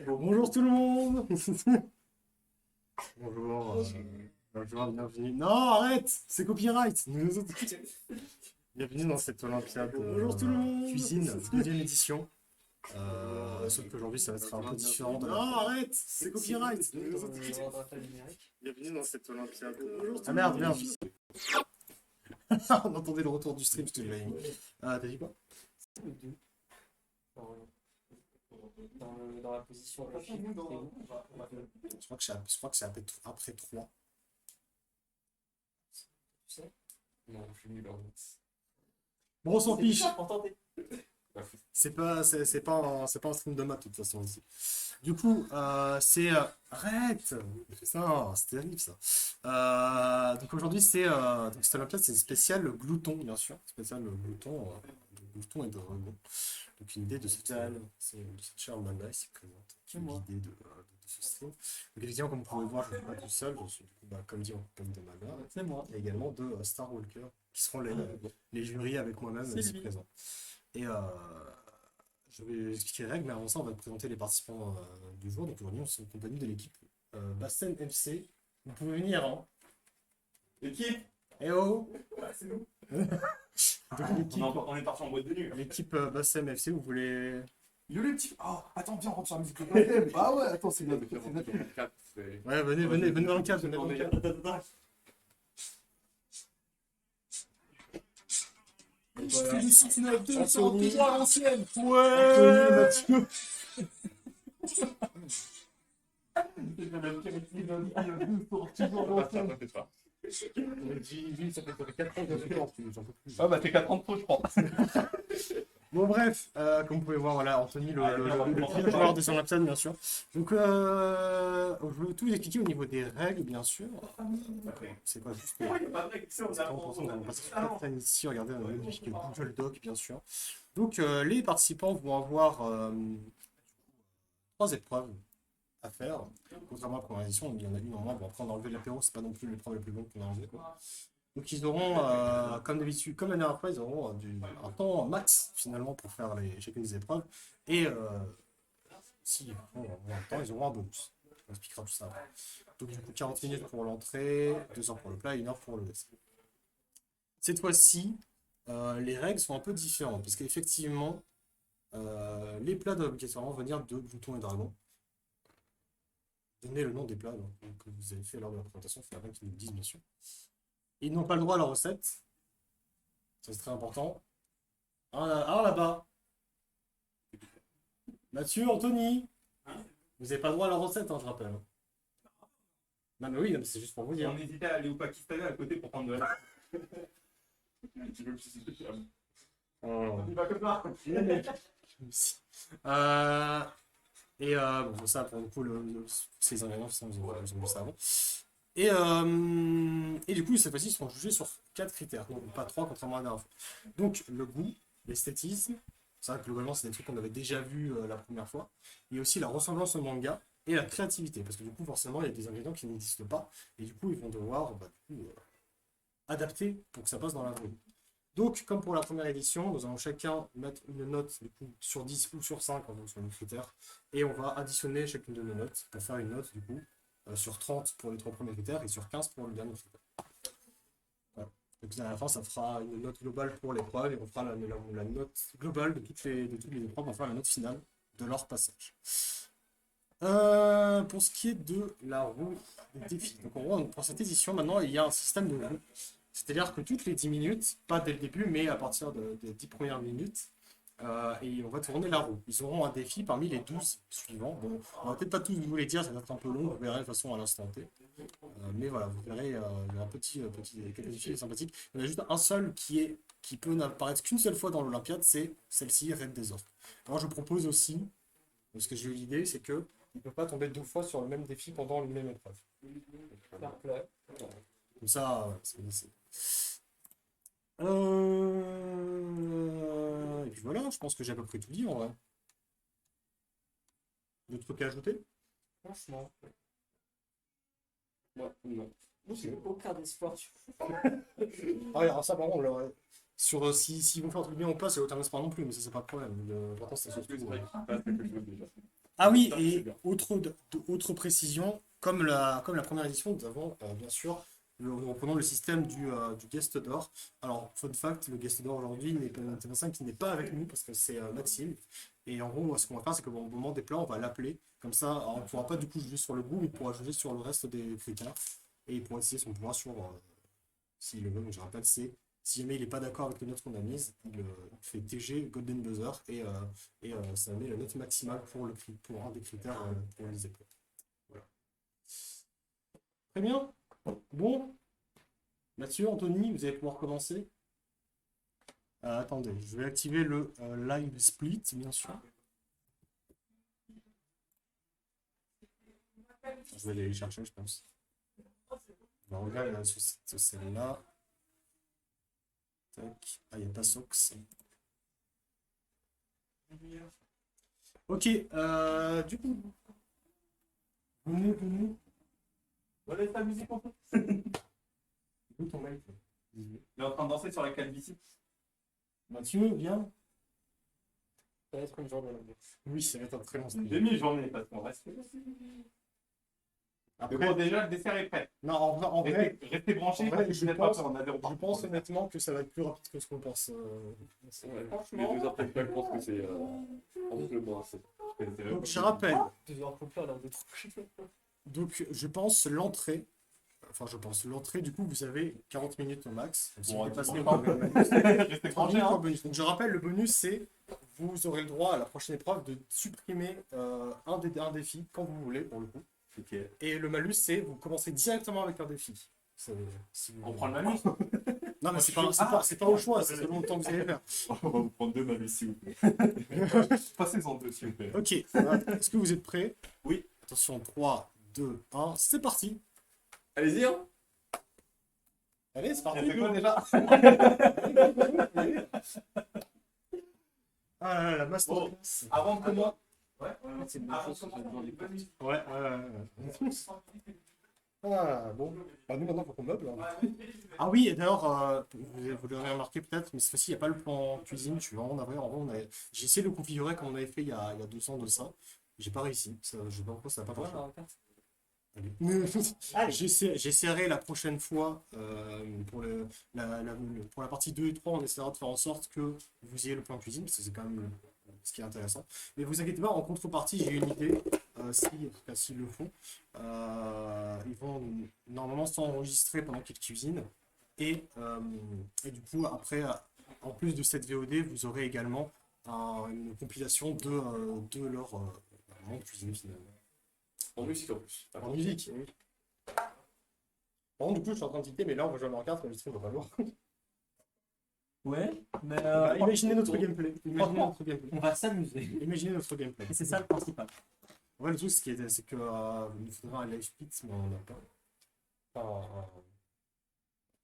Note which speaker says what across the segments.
Speaker 1: Bonjour tout le monde. Bonjour. Bonjour, bienvenue. Non, arrête, c'est copyright. Bienvenue dans cette Olympiade Bonjour tout le monde. Cuisine, deuxième édition. Sauf qu'aujourd'hui, ça va être un peu différent de la... Non, arrête, c'est copyright. Bienvenue dans cette Olympiade. Ah merde, merde. On entendait le retour du stream, je te l'avais mis. Ah, t'as dit quoi?
Speaker 2: Dans la position graphique,
Speaker 1: Je crois que c'est après 3.
Speaker 2: tu sais. Non, je suis nul en maths.
Speaker 1: Bon, on s'en fiche.
Speaker 2: Entendez.
Speaker 1: C'est pas un stream de maths de toute façon ici. Du coup, c'est arrête. Ça, c'est terrible ça. Donc aujourd'hui donc cette Olympiade, c'est spécial glouton bien sûr, spécial glouton et de rebond. Donc une idée de cette chère Amanda ici présente. Qui l'idée de ce stream. Donc évidemment, comme vous pouvez voir, je ne suis pas tout seul, je suis du coup, comme dit en compagnie de Amanda.
Speaker 2: C'est moi.
Speaker 1: Et également de Star Walker, qui seront les jurys avec moi-même ici présents. Et je vais expliquer les règles, mais avant ça, on va te présenter les participants du jour. Donc aujourd'hui, on est en compagnie de l'équipe Bassem FC. Vous pouvez venir, hein.
Speaker 2: L'équipe.
Speaker 1: Eh oh.
Speaker 2: C'est nous.
Speaker 1: On
Speaker 2: est parti en boîte de nuit.
Speaker 1: l'équipe Bassem FC, vous voulez...
Speaker 3: Yo les petits. Oh, attends, viens, on rentre sur la musique. Ah ouais, attends, c'est notre.
Speaker 1: Ouais, venez dans le cadre, venez dans le cadre.
Speaker 3: Félicitations, 203 anciennes.
Speaker 1: Ouais, Mathieu. Ça fait 4 ans que je suis
Speaker 3: Ah bah t'es 4 ans de trop, je crois.
Speaker 1: Bon bref, comme vous pouvez voir, voilà, Anthony, le joueur de son Olympiade, bien sûr. Donc, je veux tout vous expliquer au niveau des règles, bien sûr. C'est pas juste... On va passer sur 4 scènes ici, regardez, on a magnifique Google Doc, bien sûr. Donc, les participants vont avoir 3 épreuves à faire. Contrairement à la première édition, il y en a une en moins. Bon, après, on a enlevé l'apéro, c'est pas non plus l'épreuve la plus longue qu'on a enlevée, quoi. Donc ils auront, comme d'habitude, comme la dernière fois, ils auront un temps max finalement pour faire chacune des épreuves. Et s'ils font moins de temps, ils auront un bonus. On expliquera tout ça après. Donc du coup, 40 minutes pour l'entrée, 2 heures pour le plat et 1 heure pour le dessert. Cette fois-ci, les règles sont un peu différentes, parce qu'effectivement, les plats doivent obligatoirement venir de Glouton et Dragon. Donnez le nom des plats que vous avez fait lors de la présentation, il faudra qu'ils nous le disent bien sûr. Ils n'ont pas le droit à la recette. Ça, c'est très important. Ah là-bas. Mathieu, Anthony. Vous n'avez pas le droit à la recette, hein, je rappelle. Non, mais oui, non, mais c'est juste pour vous dire.
Speaker 3: On hésitait à aller au Pakistanais à côté pour prendre de la. On y va comme ça.
Speaker 1: Bon, ça, pour le coup, ces ingrédients, ça, vous avez vu ça avant. Et du coup, cette fois-ci, ils seront jugés sur 4 critères, donc pas 3 contrairement à la dernière fois. Donc, le goût, l'esthétisme, c'est vrai que globalement, c'est des trucs qu'on avait déjà vus la première fois, et aussi la ressemblance au manga et la créativité, parce que du coup, forcément, il y a des ingrédients qui n'existent pas, et du coup, ils vont devoir adapter pour que ça passe dans la vraie vie. Donc, comme pour la première édition, nous allons chacun mettre une note du coup, sur 10 ou sur 5 en fonction des critères, et on va additionner chacune de nos notes pour faire une note du coup. Sur 30 pour les 3 premiers critères et sur 15 pour le dernier critère. Voilà. Et puis à la fin, ça fera une note globale pour l'épreuve et on fera la note globale de toutes les épreuves, on va faire la note finale de leur passage. Pour ce qui est de la roue des défis, donc pour cette édition, maintenant, il y a un système de roue. C'est-à-dire que toutes les 10 minutes, pas dès le début, mais à partir des 10 premières minutes, et on va tourner la roue. Ils auront un défi parmi les 12 suivants. Bon, on va peut-être pas tous vous les dire, ça va être un peu long, vous verrez de toute façon à l'instant T. Mais voilà, vous verrez, il y a un quelques défis sympathiques. Il y en a juste un seul qui peut n'apparaître qu'une seule fois dans l'Olympiade, c'est celle-ci, Reine des Ordres. Alors je propose aussi, parce que j'ai eu l'idée, c'est que il ne peut pas tomber 2 fois sur le même défi pendant une même épreuve. Comme ça, c'est... Et puis voilà, je pense que j'ai à peu près tout dit en vrai. D'autres trucs à ajouter?
Speaker 2: Franchement.
Speaker 1: Ouais, non.
Speaker 2: J'ai aucun espoir.
Speaker 1: Ah, alors ça, par contre, si vous faites un truc bien ou pas, c'est l'autre pas non plus, mais ça c'est pas le problème. L'important c'est surtout.
Speaker 2: C'est vrai qu'il passe quelque chose déjà.
Speaker 1: Ah oui,
Speaker 2: Ça, c'est
Speaker 1: et
Speaker 2: bien.
Speaker 1: autre précision, comme la première édition, nous avons bien sûr, nous reprenons le système du guest d'or. Alors, fun fact, le guest d'or aujourd'hui n'est pas un T25 qui n'est pas avec nous parce que c'est Maxime. Et en gros, ce qu'on va faire, c'est qu'au moment des plans, on va l'appeler. Comme ça, alors, on ne pourra pas du coup juger sur le goût, mais il pourra juger sur le reste des critères. Et il pourra essayer son pouvoir sur, s'il le veut, mais je rappelle, c'est si jamais il n'est pas d'accord avec les notes qu'on a mises, il fait TG Golden Buzzer et ça met la note maximale pour un des critères pour les épreuves. Voilà. Très bien. Bon, Mathieu, Anthony, vous allez pouvoir commencer. Attendez, je vais activer le live split, bien sûr. Je vais aller les chercher, je pense. On va regarder sur celle-là. Tac. Ah, il n'y a pas Sox. Ok, du coup. Venez.
Speaker 2: On laisse la musique en fait.
Speaker 1: Où ton mec?
Speaker 2: Il est en train de danser sur la calvitie.
Speaker 1: Mathieu, viens.
Speaker 4: Ça va être une journée longue.
Speaker 1: Oui, ça va être un très long
Speaker 2: Une
Speaker 1: stream.
Speaker 2: demi-journée parce qu'on reste. Mais
Speaker 1: Après,
Speaker 2: bon, déjà, le dessert est prêt.
Speaker 1: non, en vrai,
Speaker 2: Restez branchés.
Speaker 1: en vrai,
Speaker 2: parce que
Speaker 1: je
Speaker 2: vous n'êtes pas
Speaker 1: pense-
Speaker 2: peur, on a des repas.
Speaker 1: je pense honnêtement que ça va être plus rapide que ce qu'on pense.
Speaker 4: Ouais,
Speaker 2: Les deux après, je pense que c'est. En plus, le bon, c'est.
Speaker 1: Donc, je rappelle,
Speaker 4: 2 heures pour faire, là, on est trop.
Speaker 1: donc, je pense l'entrée. Enfin, je pense l'entrée, du coup, vous avez 40 minutes au max. Si
Speaker 2: Bon,
Speaker 1: vous dépassez,
Speaker 2: bon,
Speaker 1: vous avez le bonus.
Speaker 2: Restez
Speaker 1: 30
Speaker 2: branchés.
Speaker 1: minutes pour
Speaker 2: Hein.
Speaker 1: le bonus. Donc, je rappelle, le bonus, c'est vous aurez le droit à la prochaine épreuve de supprimer un défi quand vous voulez, pour le coup.
Speaker 2: Ok.
Speaker 1: Et le malus, c'est vous commencez directement avec un défi. Si vous-
Speaker 2: On prend le malus.
Speaker 1: Non, mais c'est pas au choix, c'est selon le temps que vous allez faire.
Speaker 2: On va vous prendre deux malus, s'il vous plaît. Passez-en deux, s'il vous plaît.
Speaker 1: Ok, est-ce que vous êtes prêts?
Speaker 2: Oui.
Speaker 1: Attention, 3, 2, 1, c'est parti.
Speaker 2: Allez-y, hein.
Speaker 1: Allez, c'est
Speaker 2: On
Speaker 1: parti.
Speaker 2: fait quoi déjà?
Speaker 1: Ah, la masterclass.
Speaker 2: Avant de commencer. Ouais,
Speaker 4: C'est une bonne chose que j'ai besoin des portes.
Speaker 1: Ouais. Ah, bon. Bah, nous, maintenant, il faut qu'on meuble. Hein. Ah oui, et d'ailleurs, vous l'avez remarqué peut-être, mais cette fois-ci, il n'y a pas le plan cuisine. Je suis vraiment navré. En vrai, j'ai essayé de le configurer comme on avait fait il y a 2 ans de ça. J'ai pas réussi. Je sais pas pourquoi ça n'a pas marché. J'essaierai la prochaine fois pour la partie 2 et 3, on essaiera de faire en sorte que vous ayez le plan cuisine, parce que c'est quand même ce qui est intéressant. Mais vous inquiétez pas, en contrepartie, j'ai une idée, s'ils le font. Ils vont normalement s'enregistrer pendant qu'ils cuisinent. Et du coup, après, en plus de cette VOD, vous aurez également une compilation de leur cuisine finalement.
Speaker 2: En musique en plus.
Speaker 1: En musique, oui. Par contre, du coup, je suis en train de dicter, mais là, on va jouer à Mario Kart, mais le stream va pas le voir.
Speaker 4: Ouais, mais
Speaker 1: Imaginez notre gameplay.
Speaker 4: franchement, on va s'amuser.
Speaker 1: Imaginez notre gameplay.
Speaker 4: Et c'est ça le principal.
Speaker 1: Ouais, le truc, c'est que il nous faudra un live split, mais on n'a pas.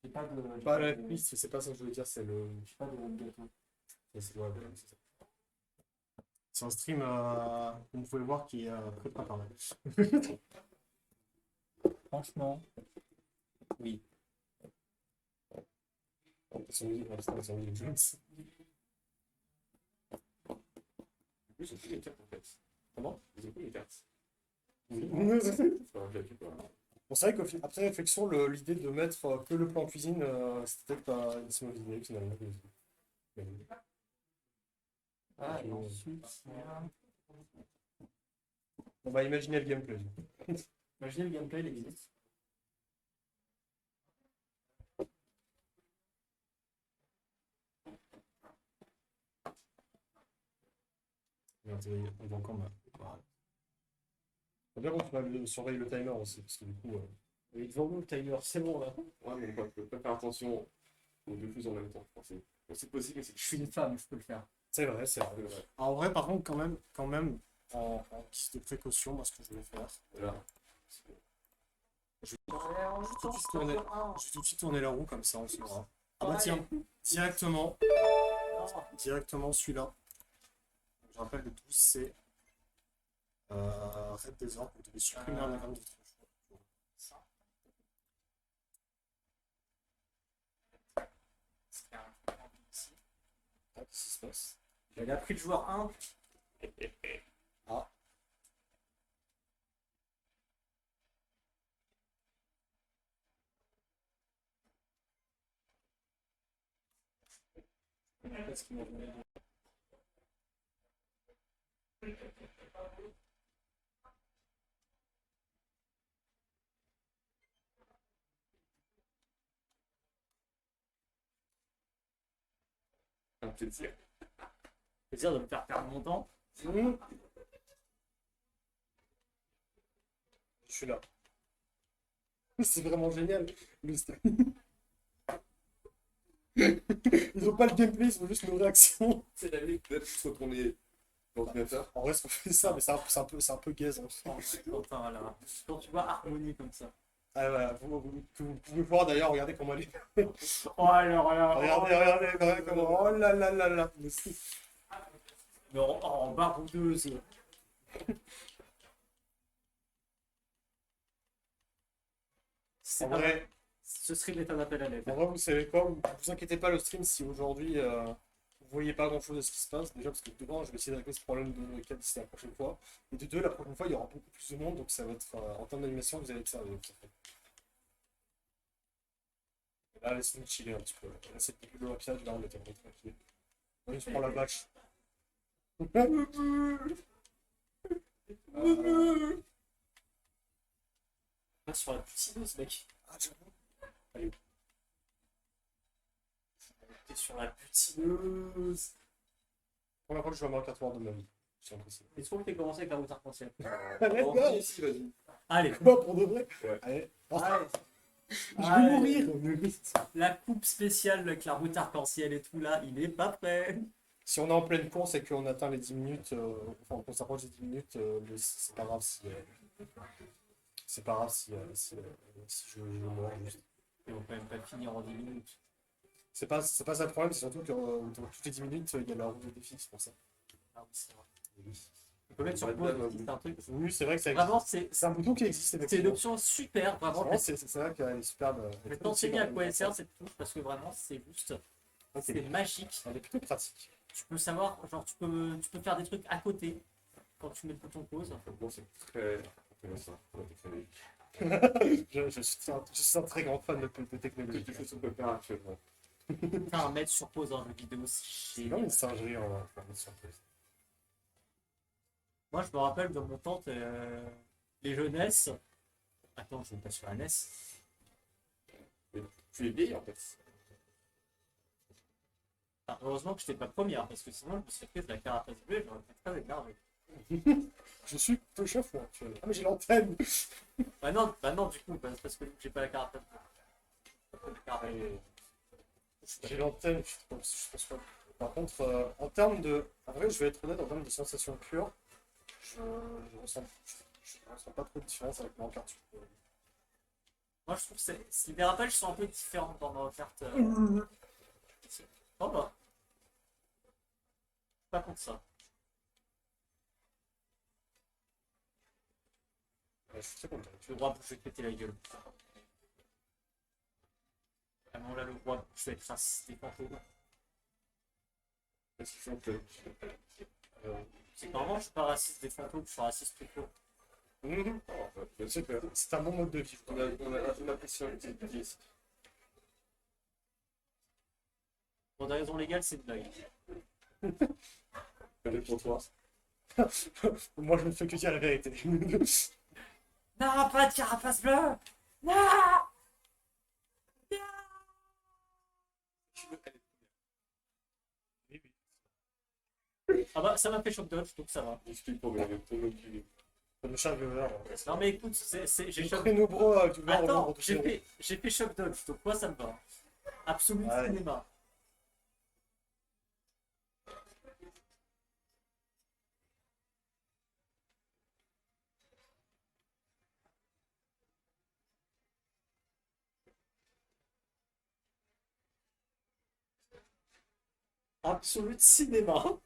Speaker 4: J'ai pas de.
Speaker 1: Pas un live split, c'est pas ça que je veux dire, c'est le.
Speaker 4: J'ai pas de gâteau.
Speaker 1: Ouais, c'est ça. C'est un stream, comme vous pouvez voir, qui est très préparé.
Speaker 4: Franchement, oui.
Speaker 1: C'est un musique James.
Speaker 2: Ils ont pris les cartes en fait.
Speaker 1: Comment?
Speaker 2: Ils ont pris les cartes.
Speaker 1: Oui.
Speaker 2: Enfin, je l'ai pas.
Speaker 1: Bon, c'est vrai qu'après réflexion, l'idée de mettre que le plan cuisine, c'était peut-être pas une si mauvaise idée finalement.
Speaker 4: Ah, et ensuite,
Speaker 1: On va imaginer le gameplay.
Speaker 4: imaginez le gameplay, il existe.
Speaker 1: On va encore mal. Faut bien qu'on surveille le timer aussi, parce que du coup.
Speaker 4: Il est devant nous le timer, c'est bon là.
Speaker 2: Ouais, mais on peut pas faire attention aux deux choses en même temps. Enfin, c'est possible, mais c'est
Speaker 4: Je suis une femme, je peux le faire.
Speaker 1: C'est vrai, c'est vrai.
Speaker 2: vrai.
Speaker 1: En vrai, par contre, quand même en guise de précaution, moi, ce que je vais faire,
Speaker 2: Voilà.
Speaker 1: je vais tout de suite tourner la roue, comme ça, on saura. Ah bah tiens, directement celui-là. Je rappelle le 12, c'est Red Desert, vous devez supprimer un diagramme de tronche. Ah, qu'est-ce qui se passe?
Speaker 4: Il a pris le joueur 1.
Speaker 1: Ah.
Speaker 4: Qu'est-ce qu'il m'a donné?
Speaker 2: Un plaisir.
Speaker 4: Plaisir de me faire perdre mon temps.
Speaker 1: Mmh. Je suis là. C'est vraiment génial. Le stream. Ils ont pas le gameplay, ils ont juste nos réactions.
Speaker 2: C'est la vie peut-être soit qu'on est l'ordinateur.
Speaker 1: En vrai, on fait ça, mais c'est un peu gaze. Hein.
Speaker 4: Enfin, là. Quand tu vois harmonie comme ça.
Speaker 1: Ah ouais, vous pouvez voir d'ailleurs, regardez comment elle est.
Speaker 4: Oh alors là.
Speaker 1: Regardez comment. Oh là là là là.
Speaker 4: Mais en baroudeuse. C'est
Speaker 1: En
Speaker 4: pas
Speaker 1: vrai,
Speaker 4: Ce stream est un appel à l'aide.
Speaker 1: en vrai, vous savez quoi, vous inquiétez pas le stream si aujourd'hui vous voyez pas grand chose de ce qui se passe. Déjà parce que devant, je vais essayer de régler ce problème de câble d'ici la prochaine fois. Et de deux, la prochaine fois, il y aura beaucoup plus de monde, donc ça va être en termes d'animation, vous allez observer. Là, laissez-nous chiller un petit peu. Là, c'est le l'Olympiade, là, on était vraiment tranquille. On se prend la vache.
Speaker 4: Là, sur la butineuse, mec.
Speaker 1: Ah, j'avoue.
Speaker 4: T'es sur la butineuse.
Speaker 1: Première fois que je joue à Mario Kart World de ma vie. J'ai l'impression.
Speaker 4: Est-ce qu'on peut commencer avec la route arc-en-ciel?
Speaker 1: Allez,
Speaker 2: Bon,
Speaker 1: go.
Speaker 2: si, vas-y.
Speaker 4: Allez.
Speaker 1: Quoi, pour de vrai?
Speaker 2: Ouais.
Speaker 1: Allez.
Speaker 4: Allez.
Speaker 1: Je vais
Speaker 4: Allez.
Speaker 1: mourir.
Speaker 4: La coupe spéciale avec la route arc-en-ciel et tout là, il est pas prêt.
Speaker 1: Si on est en pleine course et qu'on atteint les 10 minutes, enfin qu'on s'approche des 10 minutes, c'est pas grave si. C'est pas grave si je meurs juste.
Speaker 4: Et on peut même pas finir en 10 minutes.
Speaker 1: C'est pas ça le problème, c'est surtout que dans toutes les 10 minutes, il y a la route de défi, c'est pour ça.
Speaker 4: Ah oui, c'est vrai. On peut mettre sur pause, c'est un truc.
Speaker 1: Oui, c'est vrai que ça existe.
Speaker 4: Vraiment,
Speaker 1: C'est un bouton qui existe.
Speaker 4: c'est une
Speaker 1: effectivement.
Speaker 4: option super, vraiment.
Speaker 1: Vraiment, c'est vrai qu'elle est superbe.
Speaker 4: Je vais t'enseigner à quoi elle sert cette touche parce que vraiment, c'est juste.
Speaker 1: Ok.
Speaker 4: C'est magique.
Speaker 1: Elle est plutôt pratique.
Speaker 4: Tu peux savoir, genre, tu peux faire des trucs à côté quand tu mets le bouton pause.
Speaker 2: Bon, c'est très intéressant pour la technologie.
Speaker 1: Je suis un très grand fan de technologie.
Speaker 2: Quelque chose qu'on peut faire actuellement.
Speaker 4: Faire un mettre sur pause dans un jeu vidéo, c'est
Speaker 1: C'est
Speaker 4: génial.
Speaker 1: vraiment une singerie en surprise.
Speaker 4: Moi, je me rappelle de mon tante, les jeunesses. Attends, je ne pas sur la NES.
Speaker 2: Mais tu es vieille en fait.
Speaker 4: Enfin, heureusement que je n'étais pas première, parce que sinon, je me serais prise la carapace bleue, j'aurais été très énervé.
Speaker 1: Je suis plutôt chef, moi, actuellement. Ah, mais j'ai l'antenne.
Speaker 4: Bah non, du coup, parce que j'ai pas la carapace bleue. La carapace bleue.
Speaker 1: J'ai l'antenne, je pense pas. Par contre, en termes de. En vrai, je vais être honnête, en termes de sensations pures, je ressens pas trop de différence avec Mario Kart.
Speaker 4: Moi, je trouve que les dérapages sont un peu différents dans Mario Kart. Oh bah. Pas contre ça.
Speaker 1: Ouais, je suis très content.
Speaker 4: Le roi bouche, je vais te péter la gueule. Vraiment là, le roi bouche, je vais être raciste des fantômes.
Speaker 2: Est-ce qu'ils sont peut-être.
Speaker 4: C'est que normalement, je suis pas raciste des fantômes, je suis raciste tout court.
Speaker 1: C'est un bon mode de vie.
Speaker 2: On a l'impression que c'est ici.
Speaker 4: Pour des raisons légales, c'est une blague.
Speaker 2: Allez pour toi.
Speaker 1: Moi, je ne fais que dire la vérité.
Speaker 4: Non, pas de carapace bleue. Non. Ah bah, ça m'a fait choc dodge, donc ça va.
Speaker 2: Explique pour gagner ton autre.
Speaker 1: Comme chaque viewer.
Speaker 4: Non mais écoute, j'ai choc.
Speaker 1: J'ai nos bras du verre au
Speaker 4: Attends,
Speaker 1: nombre de
Speaker 4: j'ai fait choc dodge, donc moi ça me va. Absolu
Speaker 1: Ouais.
Speaker 4: cinéma. Absolute cinéma.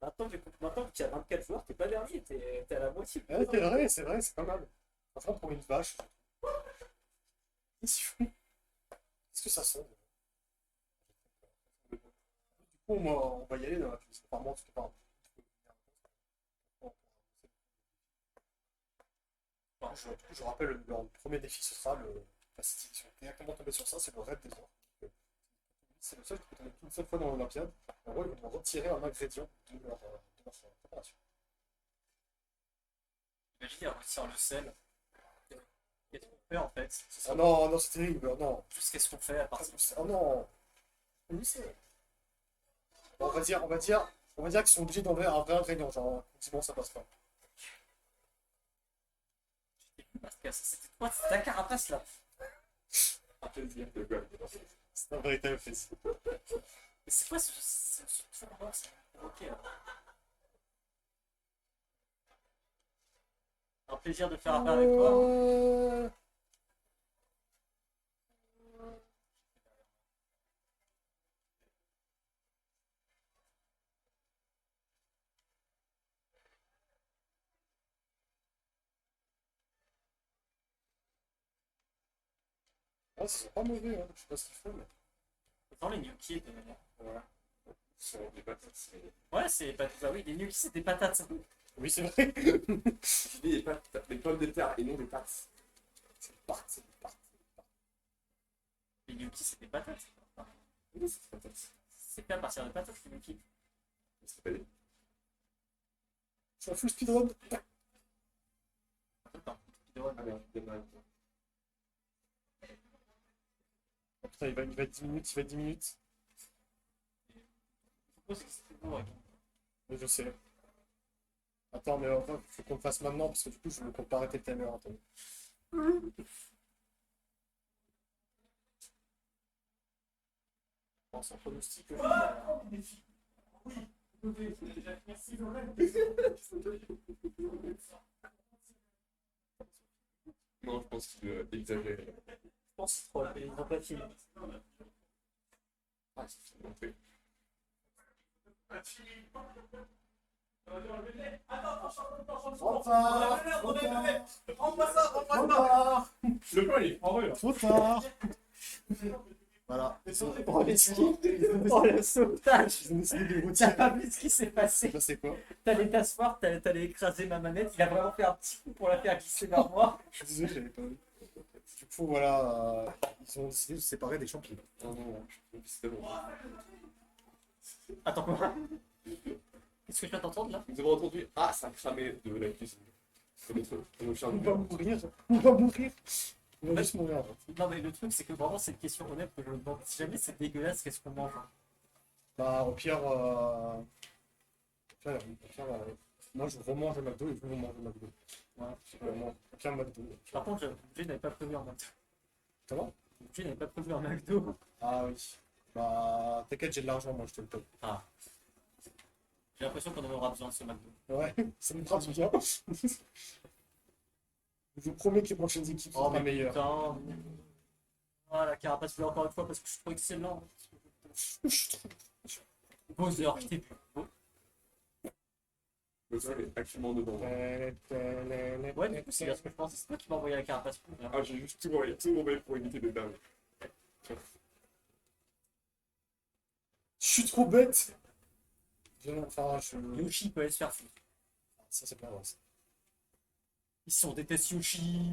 Speaker 4: Maintenant que tu as 24 joueurs, t'es pas dernier, t'es à la moitié.
Speaker 1: Ouais, c'est vrai, c'est pas mal. Franchement, pour une vache. Est-ce que ça sonne? Du coup, on va y aller dans la cuisine. Enfin, moi, en tout cas, je rappelle, le premier défi, ce sera le. Si on est directement tombé sur ça, c'est le raid des heures. C'est le seul qui peut tomber une seule fois dans l'Olympiade. En gros, ils vont retirer un ingrédient de leur préparation.
Speaker 4: Imagine, il retire le sel. Qu'est-ce qu'on fait en fait?
Speaker 1: Oh non, non, c'est terrible, non.
Speaker 4: Juste qu'est-ce qu'on fait à part ça?
Speaker 1: Oh non. Oui, c'est. On va dire qu'ils sont obligés d'enlever un vrai ingrédient, genre, sinon ça passe pas.
Speaker 4: Parce que c'était quoi? C'était ta carapace là?
Speaker 2: Un plaisir de quoi.
Speaker 1: C'est un véritable plaisir.
Speaker 4: Mais c'est quoi ce tournoi? Ok. Un plaisir de faire affaire avec toi.
Speaker 1: Ah, c'est pas mauvais, hein. Je sais pas ce qu'il faut, mais.
Speaker 4: Dans les gnocchis, de manière.
Speaker 1: Voilà.
Speaker 2: Ce sont des patates.
Speaker 4: Ouais, c'est pas. Bah oui, les gnocchis, c'est des patates.
Speaker 1: Oui, c'est vrai.
Speaker 2: J'ai dit des patates, des pommes de terre et non des pâtes.
Speaker 1: C'est des parts, c'est des parts.
Speaker 4: Les gnocchis, c'est des patates.
Speaker 2: Oui, c'est des patates.
Speaker 4: C'est fait à partir de patates, les gnocchis.
Speaker 2: Ça s'appelle.
Speaker 1: C'est un full speedrun.
Speaker 4: Attends,
Speaker 2: Ah merde, dommage.
Speaker 1: Oh, putain, il va être 10 minutes, il va être 10 minutes.
Speaker 4: je suppose que c'était bon, ouais.
Speaker 1: Mais je sais. Attends, mais enfin, faut qu'on le fasse maintenant, parce que du coup, je ne compte pas arrêter le timer. Attends.
Speaker 4: Bon, son pronostic. Merci,
Speaker 2: Non, je pense qu'il exagère.
Speaker 4: Je pense trop, ils n'ont pas fini.
Speaker 2: Ah, c'est monté. Le plan, il est foireux, là.
Speaker 1: Trop tard. Voilà.
Speaker 4: Oh, le sauvetage!
Speaker 1: Ils ont décidé de le
Speaker 4: T'as
Speaker 1: retirer.
Speaker 4: pas vu ce qui s'est passé?
Speaker 1: Là, c'est quoi?
Speaker 4: T'allais t'asseoir, t'allais écraser ma manette, il a vraiment fait un petit coup pour la faire glisser vers moi.
Speaker 1: Je suis désolé, j'avais pas vu. Du coup, voilà, ils ont décidé de se séparer des champignons.
Speaker 2: Non, non, c'était bon.
Speaker 4: Attends, quoi? Qu'est-ce que je viens d'entendre là?
Speaker 2: Nous avons entendu. Ah, ça a cramé de la cuisine. C'est notre charme.
Speaker 1: On va mourir. On va mourir. On va juste mourir. En fait.
Speaker 4: Non, mais le truc, c'est que vraiment, c'est une question honnête que je me demande. Si jamais c'est dégueulasse, qu'est-ce qu'on mange?
Speaker 1: Bah, au pire, moi je remange le McDo et vous vous mangez le McDo. Voilà, c'est vraiment au pire McDo.
Speaker 4: Par contre, je n'avais pas prévu un McDo.
Speaker 1: Comment?
Speaker 4: Je n'avais pas prévu un McDo.
Speaker 1: Ah oui. Bah, t'inquiète, j'ai de l'argent, moi je te le donne.
Speaker 4: Ah. J'ai l'impression qu'on en aura besoin de ce McDo.
Speaker 1: Ouais, ça me fera du bien. Je vous promets que les prochaines équipes
Speaker 4: Oh,
Speaker 1: seront
Speaker 4: mais
Speaker 1: meilleures.
Speaker 4: putain. Ah, la carapace bleue encore une fois parce que je suis trop excellent. Bowser, je t'ai vu.
Speaker 2: Le sol est actuellement devant moi.
Speaker 4: Ouais, du coup, c'est bien ce que je pensais. C'est toi qui m'as envoyé la carapace bleue. Là.
Speaker 2: Ah, j'ai juste tout envoyé pour éviter les dames.
Speaker 1: Je suis trop bête. Enfin,
Speaker 4: Yoshi peut aller se faire foutre.
Speaker 1: Ça, c'est pas vrai. Ça.
Speaker 4: Ici, on déteste Yoshi.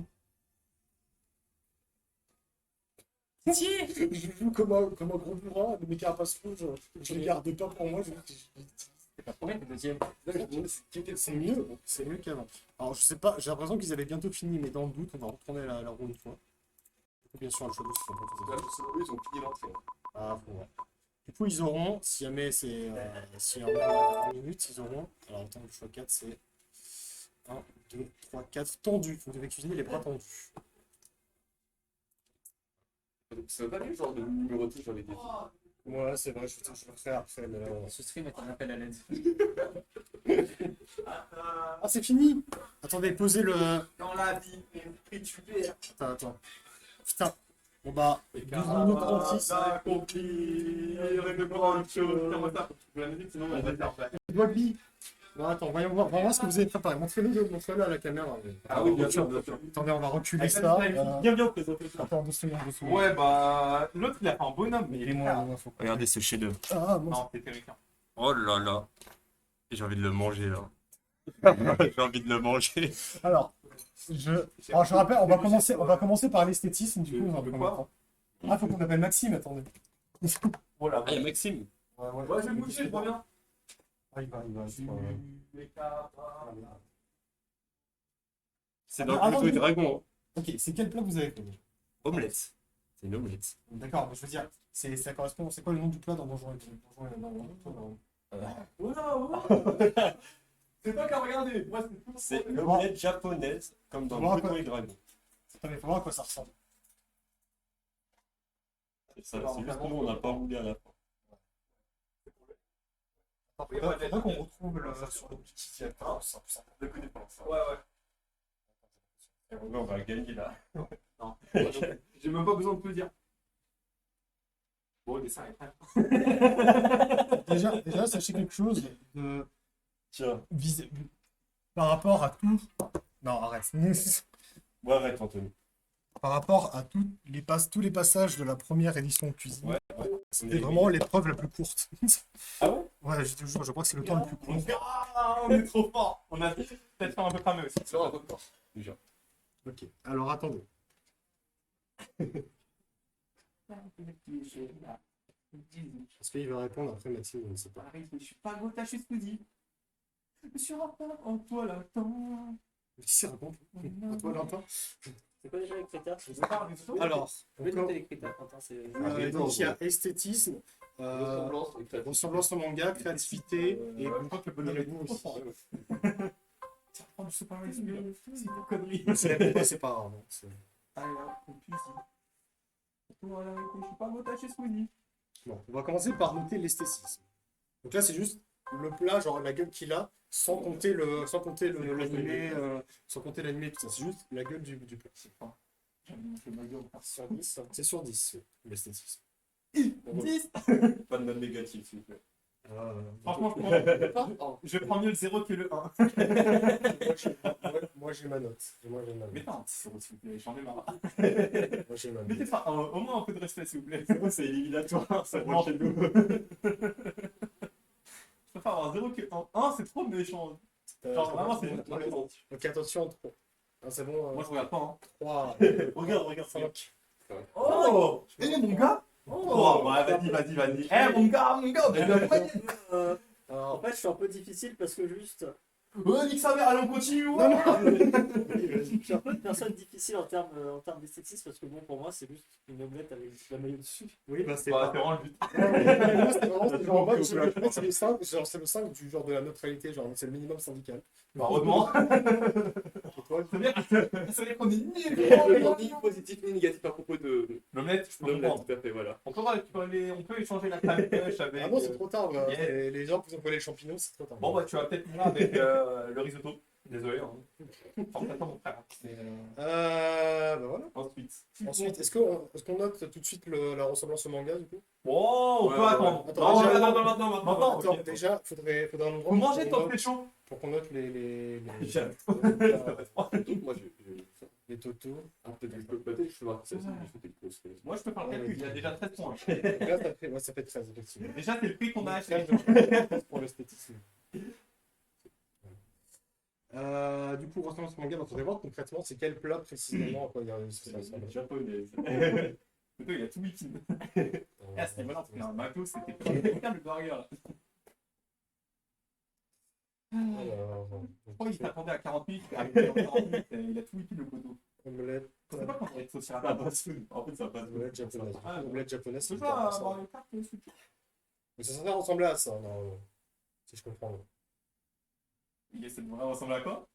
Speaker 4: Pitié!
Speaker 1: Je joue comme un gros bourrin, mais mes carapaces rouges, je les garde pas pour moi.
Speaker 4: C'est pas premier, le deuxième.
Speaker 2: Là, je me demandais
Speaker 1: C'est mieux qu'avant. Alors, je sais pas, j'ai l'impression qu'ils avaient bientôt fini, mais dans le doute, on va retourner la roue une fois. Bien sûr, le cheveu, c'est pas
Speaker 2: Là, selon eux, ils ont fini l'entrée.
Speaker 1: Ah, faut voir. Du coup, ils auront, si jamais c'est si en 1 minute, ils auront. Alors, attends, le choix 4, c'est 1, 2, 3, 4 tendus. Vous devez cuisiner les bras tendus.
Speaker 2: C'est pas le genre de numérotique dans les défis.
Speaker 1: Ouais, c'est vrai, je le ferai après. Mais là,
Speaker 4: Ce stream est un appel à l'aide.
Speaker 1: Ah, c'est fini! Attendez, posez le.
Speaker 3: Dans la vie, et tu perds.
Speaker 1: Attends. Putain. Bon bah, 12 minutes 36.
Speaker 3: Accomplir de grandes choses.
Speaker 1: Bobby, Bon, attends, voyons voir ce que vous avez préparé. Montrez-le à la caméra.
Speaker 2: Ah oui, bien sûr, bien sûr.
Speaker 1: Attendez, on va reculer
Speaker 3: Avec
Speaker 1: ça.
Speaker 4: Bien présenté.
Speaker 1: Attends, doucement.
Speaker 3: Ouais, bah, l'autre, il a fait un bonhomme, mais il est
Speaker 1: Dis-moi,
Speaker 3: mort.
Speaker 1: faut-
Speaker 5: Regardez ce chef-d'œuvre.
Speaker 1: Ah, bon.
Speaker 3: Non, c'est terrifiant.
Speaker 5: Oh là là. J'ai envie de le manger là. J'ai envie de le manger.
Speaker 1: Alors, je rappelle, on va commencer par l'esthétisme, du coup, on va
Speaker 3: De
Speaker 1: prendre
Speaker 3: quoi
Speaker 1: le temps. Ah, faut qu'on appelle Maxime, attendez.
Speaker 3: Voilà.
Speaker 5: Ah, il y a Maxime.
Speaker 3: Ouais, je vais bouger, je reviens.
Speaker 1: Ah, il va,
Speaker 5: C'est dans
Speaker 1: Ah,
Speaker 5: le Plutôt et
Speaker 1: non,
Speaker 5: Dragon.
Speaker 1: Ok, c'est quel plat vous avez fait?
Speaker 5: Omelette. C'est une omelette.
Speaker 1: D'accord, mais je veux dire, ça correspond, c'est quoi le nom du plat dans Donjons et Dragons?
Speaker 3: C'est toi qui as regardé. Moi, c'est tout.
Speaker 5: C'est une omelette japonaise, comme dans
Speaker 1: Bon,
Speaker 5: Plutôt et Dragon.
Speaker 1: Attendez, faut voir à quoi ça ressemble.
Speaker 5: C'est ça, c'est juste que nous, on n'a pas roulé à la fin.
Speaker 1: Faudrait qu'on retrouve la version de Wikipédia.
Speaker 3: Je connais pas ça. Ouais, ouais.
Speaker 5: On va gagner là.
Speaker 3: Non. J'ai même pas besoin de te le dire. Bon, le dessin est prêt.
Speaker 1: Déjà, sachez quelque chose de
Speaker 5: Tiens,
Speaker 1: par rapport à tout. Non, arrête.
Speaker 5: bon, arrête Anthony.
Speaker 1: Par rapport à tous les passages de la première édition de cuisine,
Speaker 5: Ouais.
Speaker 1: c'était vraiment l'épreuve la plus courte.
Speaker 5: Ah ouais?
Speaker 1: Ouais, je te jure, je crois que c'est le temps le plus court.
Speaker 3: Ah, on est trop fort. On a peut-être fait un peu cramé aussi.
Speaker 2: C'est un record. Déjà.
Speaker 1: Ok, alors attendez. Est-ce qu'il va répondre après Maxime? Je ne sais pas.
Speaker 3: Pareil, je suis pas Gotha, je suis Squeezie. Je suis rapport en toi l'attends.
Speaker 1: Qui s'y raconte? À toi, Lantin.
Speaker 4: C'est quoi déjà les critères?
Speaker 3: Je sais pas, mais c'est tout.
Speaker 1: Alors,
Speaker 4: Je vais
Speaker 1: encore,
Speaker 4: noter les critères. Quentin, c'est-
Speaker 1: donc il y a esthétisme,
Speaker 2: Ressemblance et créativité.
Speaker 1: ressemblance au manga, créativité et
Speaker 3: Je crois que le bonhomme
Speaker 1: le
Speaker 3: est
Speaker 1: goût
Speaker 3: trop
Speaker 1: aussi.
Speaker 3: fort. Tiens, prends du Super Mario, c'est une connerie.
Speaker 1: C'est pas grave. hein, c'est-
Speaker 3: Allez, là, on puise. Voilà, je suis pas Gotha, je suis Squeezie.
Speaker 1: Bon, on va commencer par noter l'esthétisme. Donc là, c'est juste le plat, genre la gueule qu'il a, sans compter l'animé, sans compter l'animé, tout ça. C'est juste la gueule du plat. Sur 10, c'est sur 10, l'esthétisme.
Speaker 3: 10.
Speaker 5: Pas de note négative, s'il vous plaît.
Speaker 3: Franchement, je prends mieux le 0 que le 1.
Speaker 1: Moi, j'ai ma note.
Speaker 3: Mais non, s'il vous plaît, j'en ai marre.
Speaker 1: Moi, j'ai ma note.
Speaker 3: Mettez au moins un peu de respect, s'il vous plaît.
Speaker 5: C'est éliminatoire, ça
Speaker 3: Non.
Speaker 5: chez nous.
Speaker 3: Je préfère avoir 0 que 1. 1, c'est trop méchant. Genre, vraiment, c'est.
Speaker 1: Ok, attention, 3. Ah, c'est bon.
Speaker 3: Moi, je regarde pas. Hein.
Speaker 1: 3,
Speaker 5: Regarde.
Speaker 1: 5.
Speaker 3: Oh, mon gars. Oh, bah, vas-y. Eh, mon gars, on est bien moyenne.
Speaker 4: En fait, je suis un peu difficile parce que juste.
Speaker 3: Ouais, nique sa mère, allez, on continue.
Speaker 1: Non, non.
Speaker 4: Je suis un peu une personne difficile en termes d'esthétisme parce que bon, pour moi, c'est juste une omelette avec la maillot dessus.
Speaker 1: Oui, bah, c'est
Speaker 3: Bah,
Speaker 1: pas.
Speaker 3: c'est vraiment le but.
Speaker 1: Moi, c'était vraiment, c'est genre, en mode, c'est le 5, genre, c'est le 5 du genre de la neutralité, genre, c'est le minimum syndical.
Speaker 3: Bah, heureusement.
Speaker 1: Et toi,
Speaker 3: C'est-à-dire qu'on est nuls.
Speaker 2: Ni positif ni négatif à propos de
Speaker 3: L'omelette, je peux
Speaker 2: l'omelette,
Speaker 3: comprendre.
Speaker 2: tout à fait, voilà.
Speaker 3: On peut échanger la crème pêche avec.
Speaker 1: Ah non, c'est trop tard.
Speaker 3: Yeah.
Speaker 1: Et les gens qui ont collé les champignons, c'est trop tard.
Speaker 3: Bon, bah, tu vas peut-être venir avec le risotto. Désolé. Hein. Enfin, pas mon frère. Mais,
Speaker 1: Bah voilà.
Speaker 3: ensuite.
Speaker 1: Ensuite, est-ce qu'on note tout de suite la ressemblance au manga, du coup?
Speaker 3: Oh, on
Speaker 2: Ouais,
Speaker 3: peut
Speaker 2: ouais.
Speaker 3: attendre.
Speaker 1: Attends,
Speaker 3: Non,
Speaker 1: déjà-
Speaker 3: maintenant.
Speaker 1: Attends,
Speaker 3: ok.
Speaker 1: déjà, faudrait un endroit
Speaker 3: Faut manger
Speaker 1: pour
Speaker 3: tant
Speaker 1: qu'on
Speaker 3: que c'est chaud.
Speaker 1: pour qu'on note les
Speaker 3: J'aime.
Speaker 2: Donc, moi,
Speaker 1: les totaux.
Speaker 2: peut-être que peut-être je peux voir que ça, c'est
Speaker 3: Moi, je peux faire le calcul. Il y a déjà 13 points.
Speaker 1: Donc là, ça fait 13, effectivement.
Speaker 3: Déjà, c'est le prix qu'on a acheté.
Speaker 1: 13 pour l'esthétisme. Du coup, ressemblance au manga, il faudrait voir concrètement c'est quel plat précisément à quoi il ressemble.
Speaker 5: Japonaise.
Speaker 3: Plutôt, il y a tout wiki. Ah, c'était malin, c'était un McDo, c'était pas le burger. Là. Je crois qu'il s'attendait à 40 minutes, il est arrivé dans 40 minutes, il a tout wiki le poteau.
Speaker 1: Omelette,
Speaker 3: Je sais pas quand il y a de sauce
Speaker 5: Ça passe food. En fait, ça passe food.
Speaker 1: omelette japonaise.
Speaker 3: Ah,
Speaker 1: Omelette japonaise,
Speaker 3: C'est
Speaker 1: c'est
Speaker 3: ça,
Speaker 1: littéralement ça.
Speaker 3: Mario Kart, le sucre.
Speaker 1: Mais ça censé ressembler à ça, normalement. Si je comprends.
Speaker 3: Il essaie de vraiment ressembler à quoi?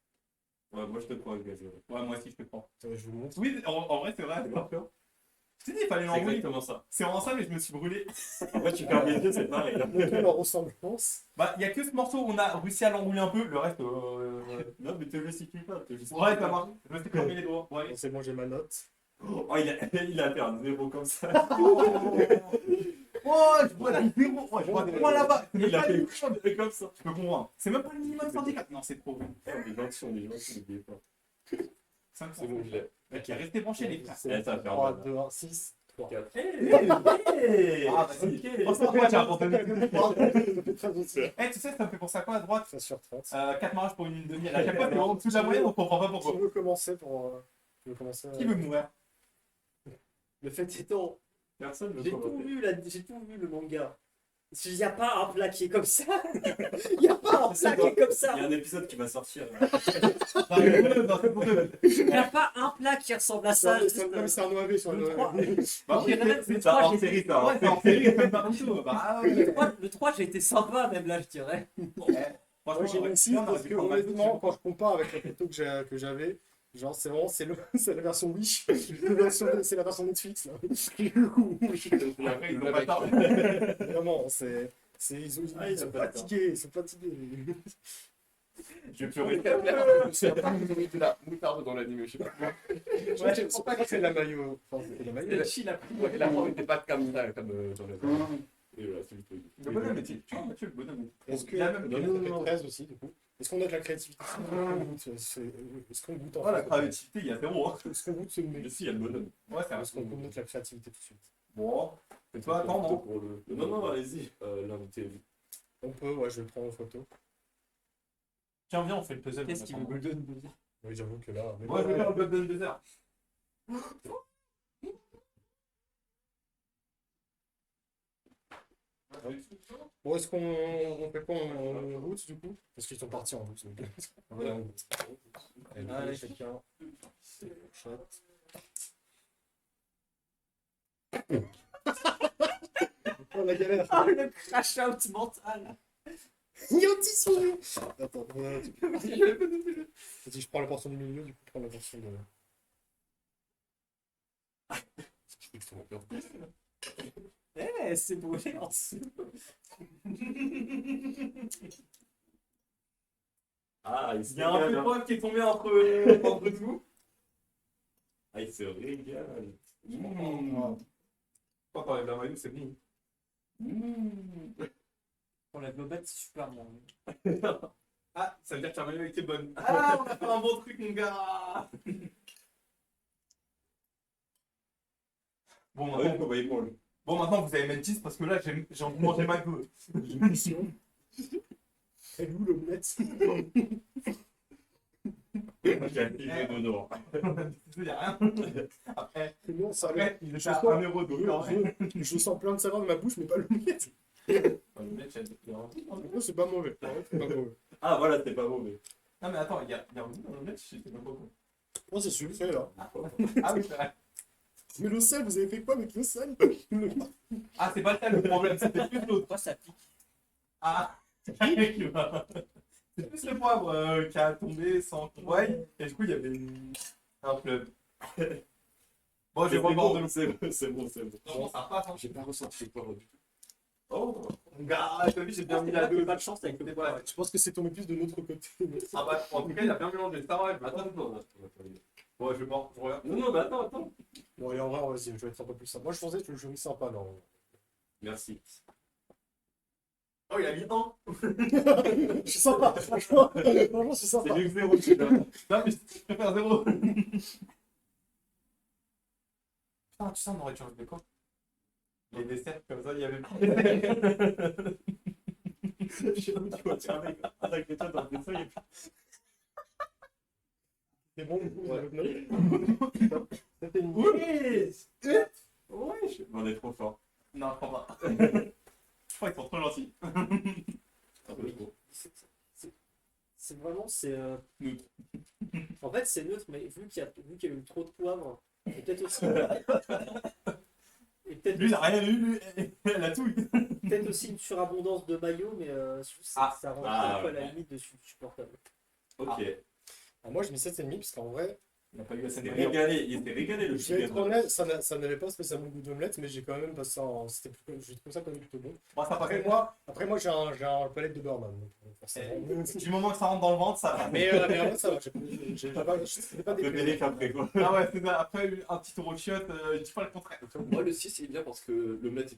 Speaker 5: Ouais, moi je te crois, gars.
Speaker 3: Ouais, moi aussi, je te prends.
Speaker 1: Attendez, je vous montre.
Speaker 3: Oui, en vrai, c'est vrai. Je t'ai dit, il fallait
Speaker 5: C'est
Speaker 3: l'enrouler.
Speaker 5: exactement ça.
Speaker 3: C'est vraiment ça, mais je me suis brûlé.
Speaker 5: En fait, tu fermes les yeux, c'est pareil.
Speaker 1: Montrez leur ressemblance.
Speaker 3: Bah, il y a que ce morceau où on a réussi à l'enrouler un peu, le reste.
Speaker 5: Non, mais te justifie pas. Te justifie
Speaker 3: Ouais,
Speaker 5: pas.
Speaker 3: ça marche. Je me suis cramé les doigts. Ouais.
Speaker 1: Bon, c'est bon, j'ai ma note.
Speaker 5: Oh, il a fait un zéro comme ça.
Speaker 3: Oh, Oh, je vois la 0. Oh, je vois 3 là-bas.
Speaker 2: Il a fait comme ça.
Speaker 3: Je peux comprendre. C'est même pas le minimum syndical. Non, c'est trop.
Speaker 2: Les 20, n'oubliez pas.
Speaker 3: 5
Speaker 2: C'est bon, je l'ai.
Speaker 3: Ok, restez branchés, les frères.
Speaker 2: Et ça va faire
Speaker 1: 3,
Speaker 2: mal.
Speaker 1: 2, 1, 6, 3.
Speaker 2: 4.
Speaker 3: Ah, vas-y. Franchement, moi, tu as apporté
Speaker 1: Très
Speaker 3: Eh, tu sais, ça me fait penser à quoi à droite
Speaker 1: sur 30.
Speaker 3: 4 mariages pour une lune de miel. À chaque fois, c'est en dessous de la moyenne, on comprend pas
Speaker 1: Qui
Speaker 3: pourquoi.
Speaker 1: veut commencer pour. Qui veut commencer
Speaker 3: Qui veut mourir?
Speaker 6: Le fait étant,
Speaker 2: Personne ne
Speaker 6: j'ai tout
Speaker 2: commenter.
Speaker 6: vu, j'ai tout vu le manga. Il n'y a pas un plat qui est comme ça. Il n'y a pas un plat qui est comme ça.
Speaker 2: Il y a un épisode qui va sortir.
Speaker 3: Non, c'est pour deux.
Speaker 6: Il n'y a pas un plat qui ressemble à ça.
Speaker 1: Non, mais c'est un OAV sur
Speaker 6: Le
Speaker 1: le
Speaker 6: 3,
Speaker 3: Bah,
Speaker 6: Je dirais même
Speaker 3: c'est
Speaker 6: le
Speaker 3: ça,
Speaker 6: 3,
Speaker 3: hors
Speaker 6: j'ai
Speaker 3: série,
Speaker 6: été-
Speaker 3: ça. Ouais, c'est hors série, c'est pas Naruto. Bah,
Speaker 6: le 3, j'ai été sympa même là, je dirais.
Speaker 1: Moi
Speaker 3: franchement,
Speaker 1: j'ai même 6 parce que honnêtement, quand je compare avec la photo que j'avais, genre c'est vraiment c'est la version Wish, c'est la version Netflix là.
Speaker 3: Après, ils ont pas le temps.
Speaker 1: Vraiment, ils sont fatigués, ils sont fatigués.
Speaker 2: Je vais pleurer. Il y a pas de la moutarde dans l'anime, je sais pas.
Speaker 1: Je pense pas que c'est la maillot. Enfin, c'est la maillot.
Speaker 6: Le chill a pris.
Speaker 2: Ouais, la forme n'était pas comme ça, comme dans l'anime. Et voilà, c'est le truc.
Speaker 3: Le bonhomme, tu vois, Mathieu, le bonhomme.
Speaker 1: Est-ce que.
Speaker 3: Il a même-
Speaker 1: Non, ça fait 13 aussi, du coup. Est-ce qu'on a de la créativité? Est-ce qu'on goûte en
Speaker 3: Oh, la
Speaker 1: fait?
Speaker 3: créativité, il y a 0. Hein.
Speaker 1: Est-ce qu'on goûte ce
Speaker 2: Mais
Speaker 1: mec?
Speaker 2: si, il y a le bonhomme.
Speaker 3: Ouais, c'est un
Speaker 1: Est-ce qu'on goûte la créativité tout de suite?
Speaker 3: Bon, c'est toi, attends, non?
Speaker 2: Pour le- Non, non, allez-y. L'invité.
Speaker 1: On peut, ouais, je vais le prendre en photo.
Speaker 3: Tiens, viens, on fait le puzzle.
Speaker 6: Qu'est-ce qu'il veut Golden Buzzer?
Speaker 1: Oui, j'avoue que là. Mais
Speaker 3: Ouais, je vais faire le Golden Buzzer.
Speaker 1: Bon, est-ce qu'on fait quoi en route du coup? Parce qu'ils sont partis en route. Donc. Ouais, en route. Allez, chacun. Shot. Oh la galère!
Speaker 6: Ah, le crash out mental.
Speaker 1: Yotisou! Attends, vas-y, je prends la portion du milieu, du coup, je prends la portion de.
Speaker 6: Eh, c'est brûlé en dessous.
Speaker 2: Ah, il
Speaker 3: Il y a un peu de preuve qui est tombé entre nous.
Speaker 2: Ah, il se régale.
Speaker 3: Quand t'enlèves la maillot, c'est bon.
Speaker 6: Pour la globette, c'est super bon.
Speaker 3: Ah, ça veut dire que la maillot était bonne. Ah, on a fait un bon truc, mon gars. Bon,
Speaker 2: Ah oui,
Speaker 3: maintenant,
Speaker 2: on va y prendre.
Speaker 3: bon, maintenant, vous allez mettre 10 parce que là, j'ai envie de manger ma gueule.
Speaker 1: Elle est où l'omelette?
Speaker 2: J'ai activé d'honneur.
Speaker 3: Il n'y a rien. Après,
Speaker 1: Non, ça
Speaker 3: après,
Speaker 1: je
Speaker 3: il est
Speaker 1: sens-
Speaker 3: à 1 euro de
Speaker 1: je sens plein de saveurs dans ma bouche, mais pas l'omelette. Non, c'est pas mauvais. C'est pas mauvais.
Speaker 2: Ah, voilà, c'était pas mauvais.
Speaker 3: Non, mais attends, il y a un goût dans l'omelette, je sais même pas quoi.
Speaker 1: Oh, c'est sûr, c'est là.
Speaker 3: Ah oui, c'est vrai.
Speaker 1: Mais le sel, vous avez fait quoi avec le sel?
Speaker 3: Ah, c'est pas le tel le problème, c'était plus l'autre.
Speaker 6: Pourquoi ça pique?
Speaker 3: Ah, c'est plus le poivre qui a tombé sans qu'on voie. Et du coup, il y avait un fleuve. Bon, je vais revoir de l'eau.
Speaker 2: C'est bon, c'est bon, c'est bon.
Speaker 3: Franchement, ça passe. Hein.
Speaker 2: J'ai pas ressenti le poivre du tout. Oh,
Speaker 3: Mon gars, t'as vu, j'ai bien mis la deux.
Speaker 6: Pas de chance avec le poivre.
Speaker 1: Je pense que c'est tombé plus de notre côté.
Speaker 3: Ah bah, en tout cas, il a bien mélangé. Ça va, je vais
Speaker 2: attends,
Speaker 3: pas.
Speaker 2: non, attends.
Speaker 3: Bon, je vais voir, je regarde.
Speaker 2: Non, non, mais attends.
Speaker 1: Bon, allez, en vrai, vas-y, je vais être un peu plus sympa. Moi, je pensais que le jury sympa, non.
Speaker 2: Merci.
Speaker 3: Oh, il a mis 1.
Speaker 1: Je suis sympa, franchement. Franchement, je suis
Speaker 2: C'est
Speaker 1: sympa.
Speaker 2: mieux que 0, tu vois.
Speaker 3: Non, mais je préfère 0. Putain, tu sais, on aurait dû enlever quoi? Les desserts, comme ça, il y avait plus de desserts.
Speaker 2: Tu vois, tiens, avec les têtes dans le dessin, il y a plus.
Speaker 1: C'est bon, ouais. C'était une.
Speaker 3: Oui!
Speaker 2: Ouais, on est trop fort.
Speaker 3: Non, je crois pas. Je crois qu'ils sont trop gentils.
Speaker 2: Un peu trop.
Speaker 6: C'est vraiment,
Speaker 3: Neutre.
Speaker 6: En fait, c'est neutre, mais vu qu'il y a eu trop de poivre, et peut-être aussi. Et peut-être
Speaker 3: Lui, il a rien eu, lui, elle a tout eu.
Speaker 6: peut-être aussi une surabondance de maillot, mais je trouve que ça rend
Speaker 2: Ah,
Speaker 6: un peu à la
Speaker 2: ouais.
Speaker 6: limite de supportable.
Speaker 2: Ok.
Speaker 1: Alors, moi, je mets 7,5 parce qu'en vrai,
Speaker 3: Il n'a pas eu assez de
Speaker 5: Il s'est
Speaker 3: rire.
Speaker 5: régalé, il s'est régalé le
Speaker 1: Je vais être
Speaker 5: chien.
Speaker 1: honnête, ça n'avait pas spécialement le goût d'omelette, mais j'ai quand même passé en. J'ai trouvé ça quand même plutôt bon.
Speaker 3: Moi, ça
Speaker 1: Après,
Speaker 3: paraît.
Speaker 1: moi j'ai un palette de Burman. Donc, forcément.
Speaker 3: Du moment que ça rentre dans le ventre, ça va.
Speaker 1: Mais après, ça va. C'était pas
Speaker 5: Le
Speaker 1: des
Speaker 5: Bélec après quoi.
Speaker 3: Ah ouais, c'est ça. Après, un petit euro de chiotte, je dis pas le contraire.
Speaker 2: Moi, le 6, il est bien parce que l'omelette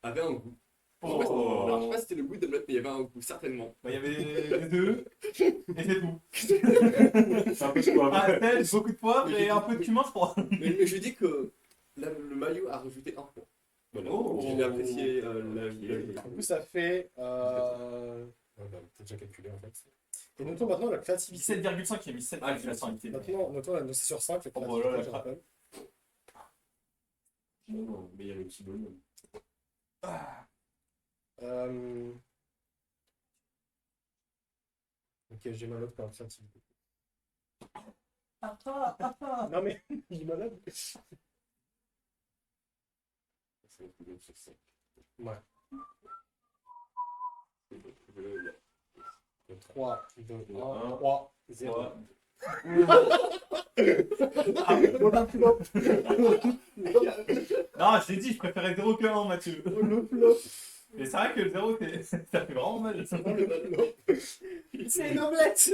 Speaker 2: avait un goût.
Speaker 3: Oh.
Speaker 2: Alors, je sais pas si c'était le goût d'omelette, mais il y avait un goût, certainement.
Speaker 3: Bah, il y avait les deux, et c'est tout.
Speaker 5: C'est un peu quoi.
Speaker 3: Ah, tel, beaucoup de poivre et un peu de cumin, je crois.
Speaker 2: Mais je dis que le maillot a rajouté un point. Voilà.
Speaker 3: Oh.
Speaker 2: J'ai apprécié la
Speaker 1: Du coup, ça fait. T'as déjà calculé en fait. Et notons maintenant la créativité.
Speaker 3: 17,5, il a mis 7
Speaker 2: Ah,
Speaker 3: la sanité.
Speaker 1: Maintenant, notons la noce sur 5, la
Speaker 3: Oh,
Speaker 1: créativité,
Speaker 3: voilà,
Speaker 1: je rappelle.
Speaker 5: Non, mais il y a le petit bonhomme.
Speaker 1: Euh... Ok, j'ai ma note pour la créativité. Non mais, il est malade. Ouais. 3, 2, 1, 3, 0.
Speaker 3: Non, je t'ai dit, je préférais 0 que 1, Mathieu. Mais c'est vrai que le 0, ça fait vraiment mal.
Speaker 6: C'est une omelette.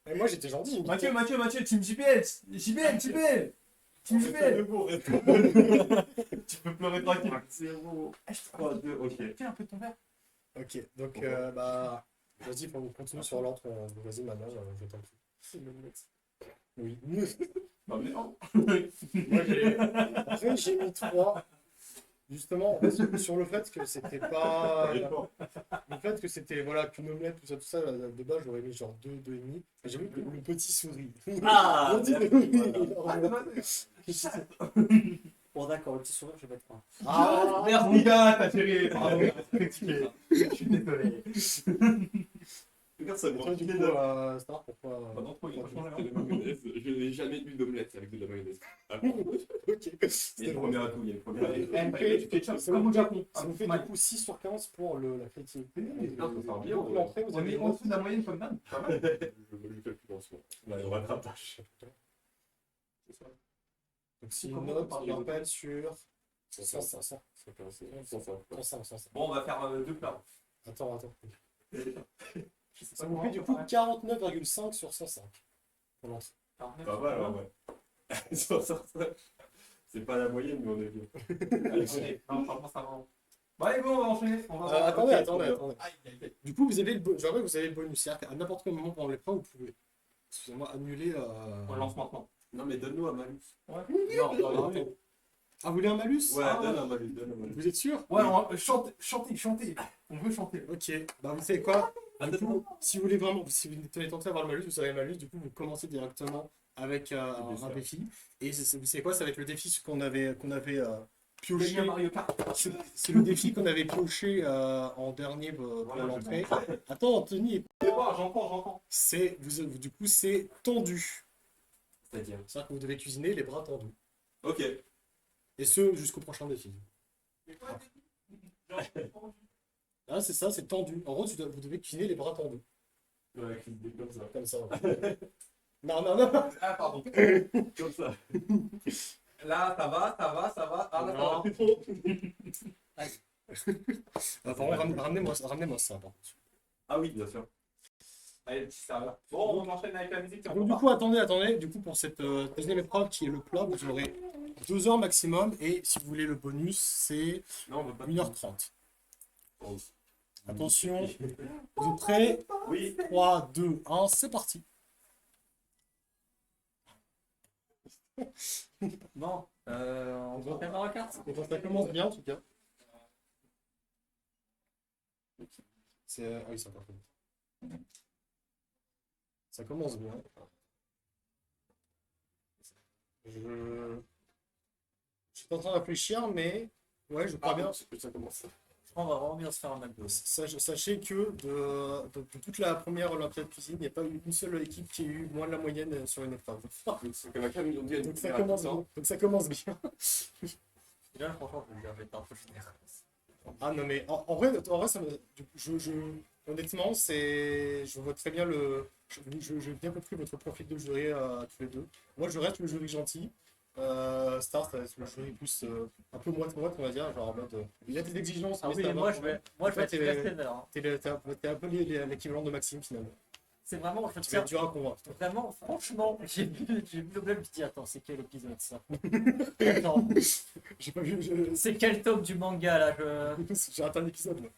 Speaker 1: Et moi j'étais gentil.
Speaker 3: Mathieu, Team JBL, JBL. Team JBL. Tu peux pleurer tranquille.
Speaker 5: 0, 3, 2, ok.
Speaker 3: Tiens un peu ton verre.
Speaker 1: Ok, donc bah. Vas-y, on continue sur l'ordre. Vas-y, maintenant, je t'en prie. Oui.
Speaker 3: Non, mais non.
Speaker 1: Après, j'ai mis 3. Justement, sur le fait que c'était pas. Le fait que c'était voilà, qu'une omelette, tout ça, de base, j'aurais mis genre 2, 2,5. Et j'ai mis le petit souris.
Speaker 4: Ah,
Speaker 1: Ah,
Speaker 4: bon, d'accord, le petit sourire, je vais mettre 1.
Speaker 3: Merci, gars, t'as géré. Bravo, critiqué. Je suis désolé.
Speaker 5: Regarde ça,
Speaker 1: toi, du coup, Star, pourquoi.
Speaker 3: Bah non, trop, il a pas changé.
Speaker 2: De la mayonnaise. Je n'ai jamais eu d'omelette avec de la mayonnaise. Ah,
Speaker 1: Ok,
Speaker 3: Il y a
Speaker 1: c'était
Speaker 3: une
Speaker 1: bon.
Speaker 3: première atout, il y a une première
Speaker 1: MP,
Speaker 3: du ketchup,
Speaker 1: ça
Speaker 3: comme
Speaker 1: vous
Speaker 3: au
Speaker 1: fait,
Speaker 3: Japon.
Speaker 1: ça vous fait du coup 6 sur 15 pour la créativité.
Speaker 2: putain, ça part bien,
Speaker 1: Donc,
Speaker 2: ouais.
Speaker 1: l'entrée, vous
Speaker 3: On
Speaker 1: avez
Speaker 3: est en dessous de la moyenne comme dame. Pas mal.
Speaker 2: Je me le calcule en ce moment.
Speaker 5: Là, le rattrapage.
Speaker 2: C'est ça.
Speaker 1: Donc, si
Speaker 3: Comment
Speaker 1: une note,
Speaker 3: on parle
Speaker 1: je rappelle sur 100,
Speaker 2: 105.
Speaker 1: 100,
Speaker 2: 105.
Speaker 1: 100.
Speaker 3: Bon, on va faire 2 plats.
Speaker 1: Attends. Ça vous fait du coup 49,5 sur 105 pour l'entrée.
Speaker 5: Pas mal, alors, ouais. C'est pas la moyenne, mais on est bien.
Speaker 3: Non, franchement, ça va. Bon, allez, bon, on va enchaîner.
Speaker 1: Attendez. Du coup, vous avez le bonus. C'est-à-dire qu'à n'importe quel moment pendant l'épreuve, vous pouvez, excusez-moi, annuler.
Speaker 3: On lance maintenant.
Speaker 5: Non, mais donne-nous un malus.
Speaker 1: Non. Ah, vous voulez un malus?
Speaker 5: Ouais, donne un malus, donne un malus.
Speaker 1: Vous êtes sûr?
Speaker 3: Ouais, chanter. On veut chanter.
Speaker 1: Ok, bah vous savez quoi? Du coup, si vous voulez vraiment, si vous tenez tenté d'avoir le malus, vous avez le malus, du coup vous commencez directement avec un défi. Et vous savez quoi? Ça va être le défi qu'on avait pioché.
Speaker 3: Mario Kart.
Speaker 1: C'est le défi qu'on avait pioché en dernier pour
Speaker 3: Voilà,
Speaker 1: l'entrée. Attends, Anthony,
Speaker 3: J'entends.
Speaker 1: du coup c'est tendu.
Speaker 5: C'est-à-dire.
Speaker 1: C'est-à-dire que vous devez cuisiner les bras tendus.
Speaker 5: Ok.
Speaker 1: Et ce jusqu'au prochain défi. Ah, c'est ça, c'est tendu. En gros, vous devez cuisiner les bras tendus.
Speaker 5: Ouais, avec une idée comme ça.
Speaker 1: Comme ça. Non.
Speaker 3: Ah, pardon.
Speaker 5: Comme ça.
Speaker 3: Là, ça va. Ah, là, ça va
Speaker 1: Non.
Speaker 3: plus trop.
Speaker 1: Par contre, ramenez-moi ça. Par contre.
Speaker 5: Ah oui, bien sûr.
Speaker 3: Allez, petit serveur. Bon, on enchaîne avec la musique.
Speaker 1: Donc, du coup, attendez. Du coup, pour cette deuxième épreuve qui est le plat, vous aurez 2 heures maximum. Et si vous voulez le bonus, c'est
Speaker 5: Non, on veut pas.
Speaker 1: 1h30.
Speaker 5: Oh.
Speaker 1: Attention, vous êtes prêts?
Speaker 5: Oui.
Speaker 1: 3, 2, 1, c'est parti.
Speaker 4: Bon, on refait Mario Kart.
Speaker 1: Et donc, ça commence bien en tout cas. Ah oui, ça part bien. Ça commence bien. Je suis en train de réfléchir, mais ouais, je crois bien.
Speaker 2: Ça commence.
Speaker 4: On va vraiment bien se faire un McDo.
Speaker 1: Sachez que de toute la première Olympiade cuisine, il n'y a pas eu une seule équipe qui a eu moins de la moyenne sur une épreuve.
Speaker 2: C'est comme un camion de
Speaker 1: Donc ça commence bien.
Speaker 4: Là, franchement, je vais être un peu généreux.
Speaker 1: Ah non, mais en vrai ça me- honnêtement, je vois très bien j'ai bien compris votre profil de jury tous les deux. Moi, je reste le jury gentil. Star, ça va être le jury plus un peu moite-moite, on va dire. Genre en mode. Il y a des exigences,
Speaker 4: Ah
Speaker 1: mais
Speaker 4: oui,
Speaker 1: ça
Speaker 4: mais
Speaker 1: va,
Speaker 4: moi
Speaker 1: quand
Speaker 4: je
Speaker 1: même.
Speaker 4: vais être
Speaker 1: T'es
Speaker 4: très sévère. Hein.
Speaker 1: t'es un peu l'équivalent de Maxime, finalement.
Speaker 4: C'est vraiment, je
Speaker 1: Tu vas
Speaker 4: tiens,
Speaker 1: être dur à convaincre.
Speaker 4: vraiment, franchement, j'ai vu le blog, je me dis, attends, c'est quel épisode ça? Attends,
Speaker 1: J'ai pas vu.
Speaker 4: c'est quel tome du manga là?
Speaker 1: J'ai raté un épisode, là.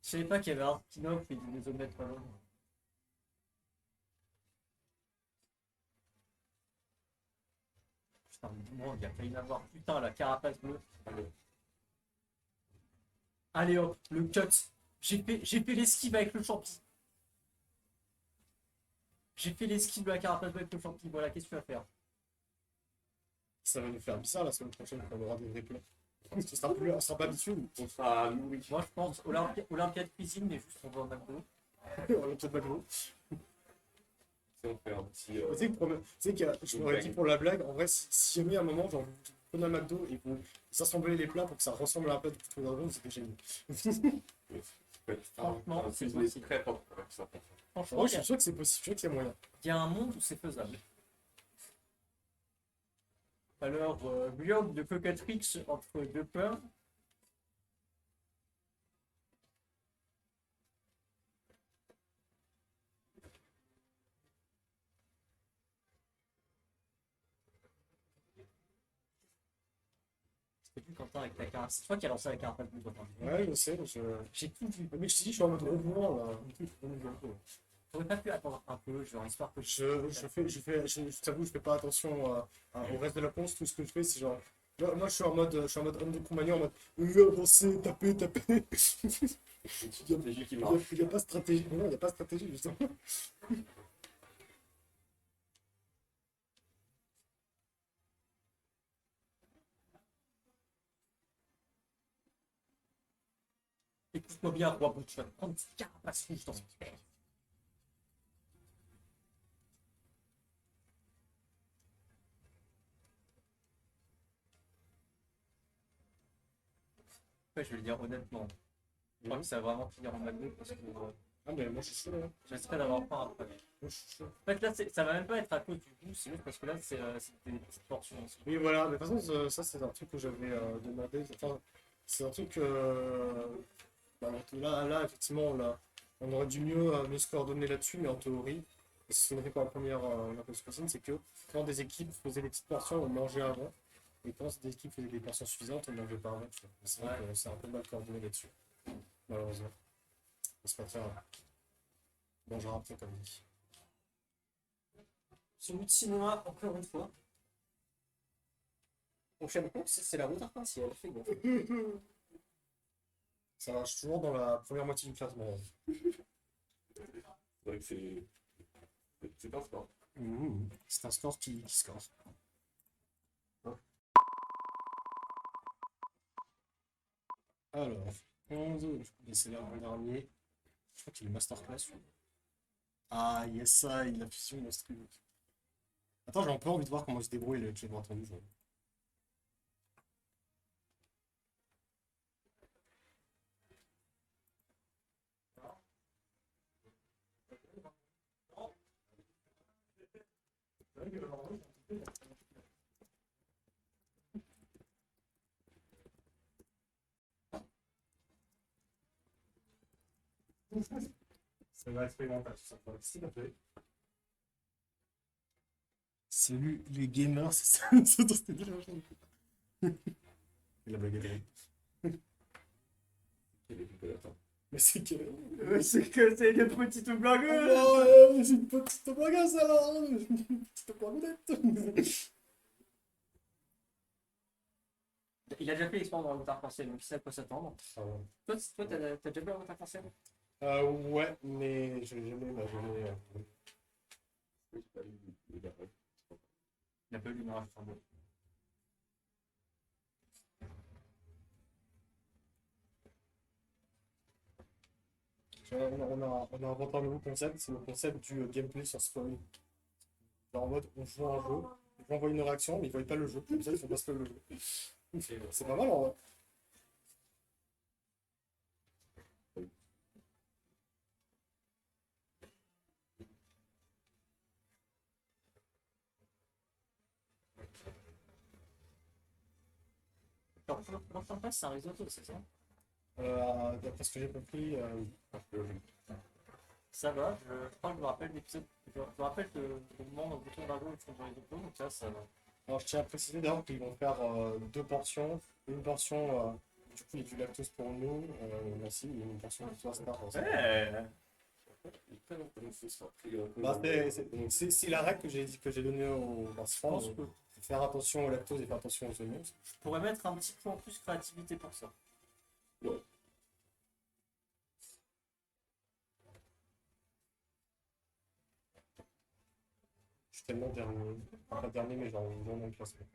Speaker 4: Je savais pas qu'il y avait un spin-off et des omelettes pas loin. Putain, moi, il a failli m'avoir. Putain, la carapace bleue. Allez hop, le cut. J'ai fait l'esquive avec le champi. J'ai fait l'esquive de la carapace bleue avec le champi. Voilà, qu'est-ce que tu vas faire?
Speaker 1: Ça va nous faire bizarre la semaine prochaine quand on aura des replays. On sera pas habitué.
Speaker 2: On sera nourri.
Speaker 4: Moi, je pense Olympia de cuisine, mais juste on va au McDo.
Speaker 1: On va peut-être pas gros.
Speaker 2: On fait un petit.
Speaker 1: Tu sais que je m'aurais dit pour la blague, en vrai, si jamais à un moment, genre, vous prenez un McDo et vous assemblez les plats pour que ça ressemble à un plat de couteau d'argent, c'était génial.
Speaker 4: Franchement, c'est
Speaker 2: c'est
Speaker 4: possible.
Speaker 2: très propre. Ouais, ça.
Speaker 4: Franchement,
Speaker 1: Ouais, je suis sûr que c'est possible, je suis sûr qu'il y a moyen.
Speaker 4: il y a un monde où c'est faisable. Alors, Björn de Cocatrix entre deux peurs. C'était plus Quentin avec ta carte. C'est toi qui as lancé la carte bleue, Quentin.
Speaker 1: Ouais, je sais,
Speaker 4: J'ai tout vu.
Speaker 1: mais je te dis, je suis en mode revenant là.
Speaker 4: T'aurais pas pu attendre un peu, genre histoire que
Speaker 1: Je t'avoue, je fais pas attention au reste de la ponce, tout ce que je fais, c'est genre. Moi, je suis en mode homme de compagnon, en mode avancer, taper, taper.
Speaker 2: Stratégie qui marche.
Speaker 1: Il n'y a pas de stratégie. Non, il n'y a pas de stratégie, justement.
Speaker 4: Écoute-moi bien, roi, bon, tu vas te prendre une carapace rouge dans ce père. Ouais, je vais le dire honnêtement. Je crois que ça va vraiment finir en McDo parce que
Speaker 1: Ah, mais moi, je suis chaud, là.
Speaker 4: j'espère d'avoir faim après.
Speaker 1: Moi, je suis chaud.
Speaker 4: En fait, là, ça va même pas être à cause du goût, c'est juste parce que là, c'est des petites portions. Aussi.
Speaker 1: Oui, voilà, mais de toute façon, ça, c'est un truc que j'avais demandé. Enfin, c'est un truc. Bah, là, effectivement, on aurait dû mieux se coordonner là-dessus, mais en théorie, ce qu'on a fait pour la première cuisine, c'est que quand des équipes faisaient des petites portions, on mangeait avant. Et quand des équipes faisaient des portions suffisantes, on mangeait pas avant. Tu vois. C'est vrai que c'est un peu mal coordonné là-dessus, malheureusement. C'est pas très grave. On mangera après, comme dit.
Speaker 6: Celui de cinéma, encore une fois. Prochaine course, c'est la route arc-en-ciel. Fais gaffe.
Speaker 1: Ça marche toujours dans la première moitié du classement.
Speaker 2: C'est vrai que c'est un sport.
Speaker 1: C'est un score qui score. Alors, 11, c'est l'avant-dernier. Je crois qu'il est masterclass. Lui. Ah, yes, ça, il a fusion monstrueuse. Attends, j'ai un peu envie de voir comment il se débrouille avec les bras tendus. Ça va expérimenter, ça va. S'il te plaît. Salut les gamers, c'est ça, c'est dans cette ville, machin. La blague est drôle.
Speaker 2: Quel est le attends.
Speaker 1: Mais c'est que.
Speaker 4: C'est que c'est une petite blague.
Speaker 1: Oh, j'ai une petite blague, ça alors. Une petite blaguette.
Speaker 4: Il a déjà fait l'expérience dans la route arc-en-ciel, donc il sait à quoi s'attendre.
Speaker 1: Ah ouais.
Speaker 4: Toi, t'as déjà fait la route arc-en-ciel?
Speaker 1: Ouais, mais je l'ai jamais.
Speaker 2: Oui, j'ai pas lu le gars.
Speaker 4: Il a pas eu le mirage sur le.
Speaker 1: On a inventé un nouveau concept, c'est le concept du gameplay sans spoil. Genre en mode, on joue à un jeu, on voit une réaction, mais ils voient pas le jeu. Comme ça, ils font pas spoil le jeu. C'est pas mal en vrai.
Speaker 4: l'enfant c'est un risotto, c'est ça?
Speaker 1: D'après ce que j'ai compris,
Speaker 4: Ça va, je crois que je me rappelle l'épisode. Je me rappelle que le moment où Bouton Dragon ils font du risotto, donc ça va.
Speaker 1: alors je tiens à préciser d'ailleurs qu'ils vont faire deux portions. Une portion, du coup, il y a du lactose pour nous, merci, et une portion de soie star. Bah, c'est la règle que j'ai donnée aux
Speaker 4: Je
Speaker 1: participants.
Speaker 4: pense
Speaker 1: Donc,
Speaker 4: que
Speaker 1: faire attention au lactose et faire attention aux oignons.
Speaker 4: je pourrais mettre un petit peu en plus créativité pour ça.
Speaker 1: Je suis tellement dernier. Enfin, pas dernier, mais genre dans mon classement.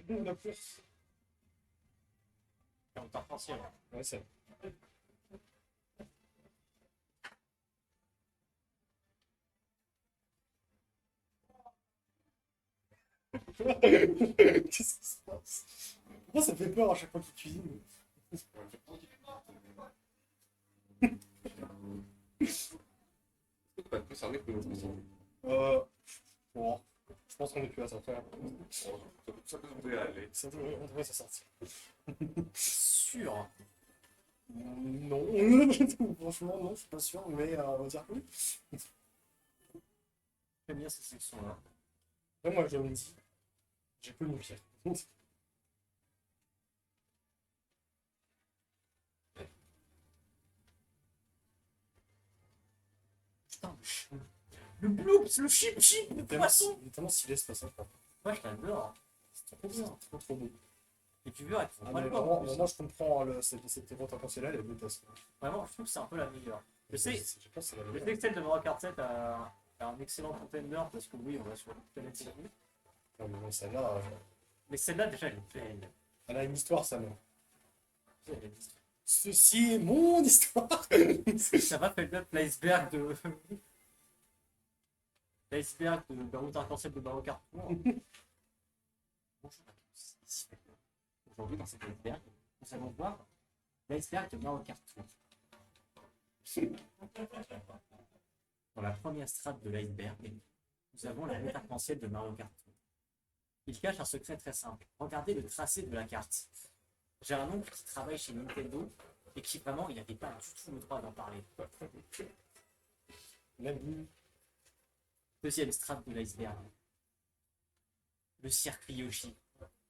Speaker 1: La course.
Speaker 4: En temps partiel.
Speaker 1: Ouais, c'est Qu'est-ce qui se passe? Pourquoi ça fait peur à chaque fois qu'il cuisine?
Speaker 2: Pas plus armé que l'autre ensemble.
Speaker 1: Bon, je pense qu'on est plus à ça faire.
Speaker 2: Ça peut vous aller.
Speaker 1: On devrait s'en sortir.
Speaker 4: Sûr.
Speaker 1: Non, franchement, non, je suis pas sûr, mais on va dire que oui.
Speaker 4: J'aime bien cette section-là.
Speaker 1: Après, moi, je me dis, j'ai connu pire.
Speaker 4: Putain, le bloops, le chip chip, le poisson.
Speaker 1: Il est tellement stylé ce passage.
Speaker 4: Moi je l'adore. C'est trop bien.
Speaker 1: Trop beau.
Speaker 4: Et tu verras, ils font
Speaker 1: Ah,
Speaker 4: pas
Speaker 1: mais
Speaker 4: le voir.
Speaker 1: vraiment, moi, je comprends cette époque intentionnelle, elle est déteste.
Speaker 4: Vraiment, je trouve que c'est un peu la meilleure. Je sais
Speaker 1: Je pense que c'est la
Speaker 4: je
Speaker 1: meilleure.
Speaker 4: sais que celle de Mario Kart 7 a un excellent contender parce que oui, on va sur la planète Saturne.
Speaker 1: Non, mais bon, celle-là,
Speaker 4: Mais celle-là, déjà, elle est belle.
Speaker 1: elle a une histoire, ça, non.
Speaker 4: Elle est-
Speaker 1: Ceci est mon histoire.
Speaker 4: Ça va faire bien l'iceberg de. L'iceberg de la route arc-en-ciel de Mario Kart. Bonjour à tous, ici Fabien. Aujourd'hui, dans cet iceberg, nous allons voir l'iceberg de Mario Kart Tour. Dans la première strate de l'iceberg, nous avons la route arc-en-ciel de Mario Kart Tour. Il cache un secret très simple. Regardez le tracé de la carte. J'ai un oncle qui travaille chez Nintendo et qui vraiment, il n'avait pas du tout le droit d'en parler.
Speaker 1: Même
Speaker 4: Deuxième strate de l'iceberg. Le circuit Yoshi.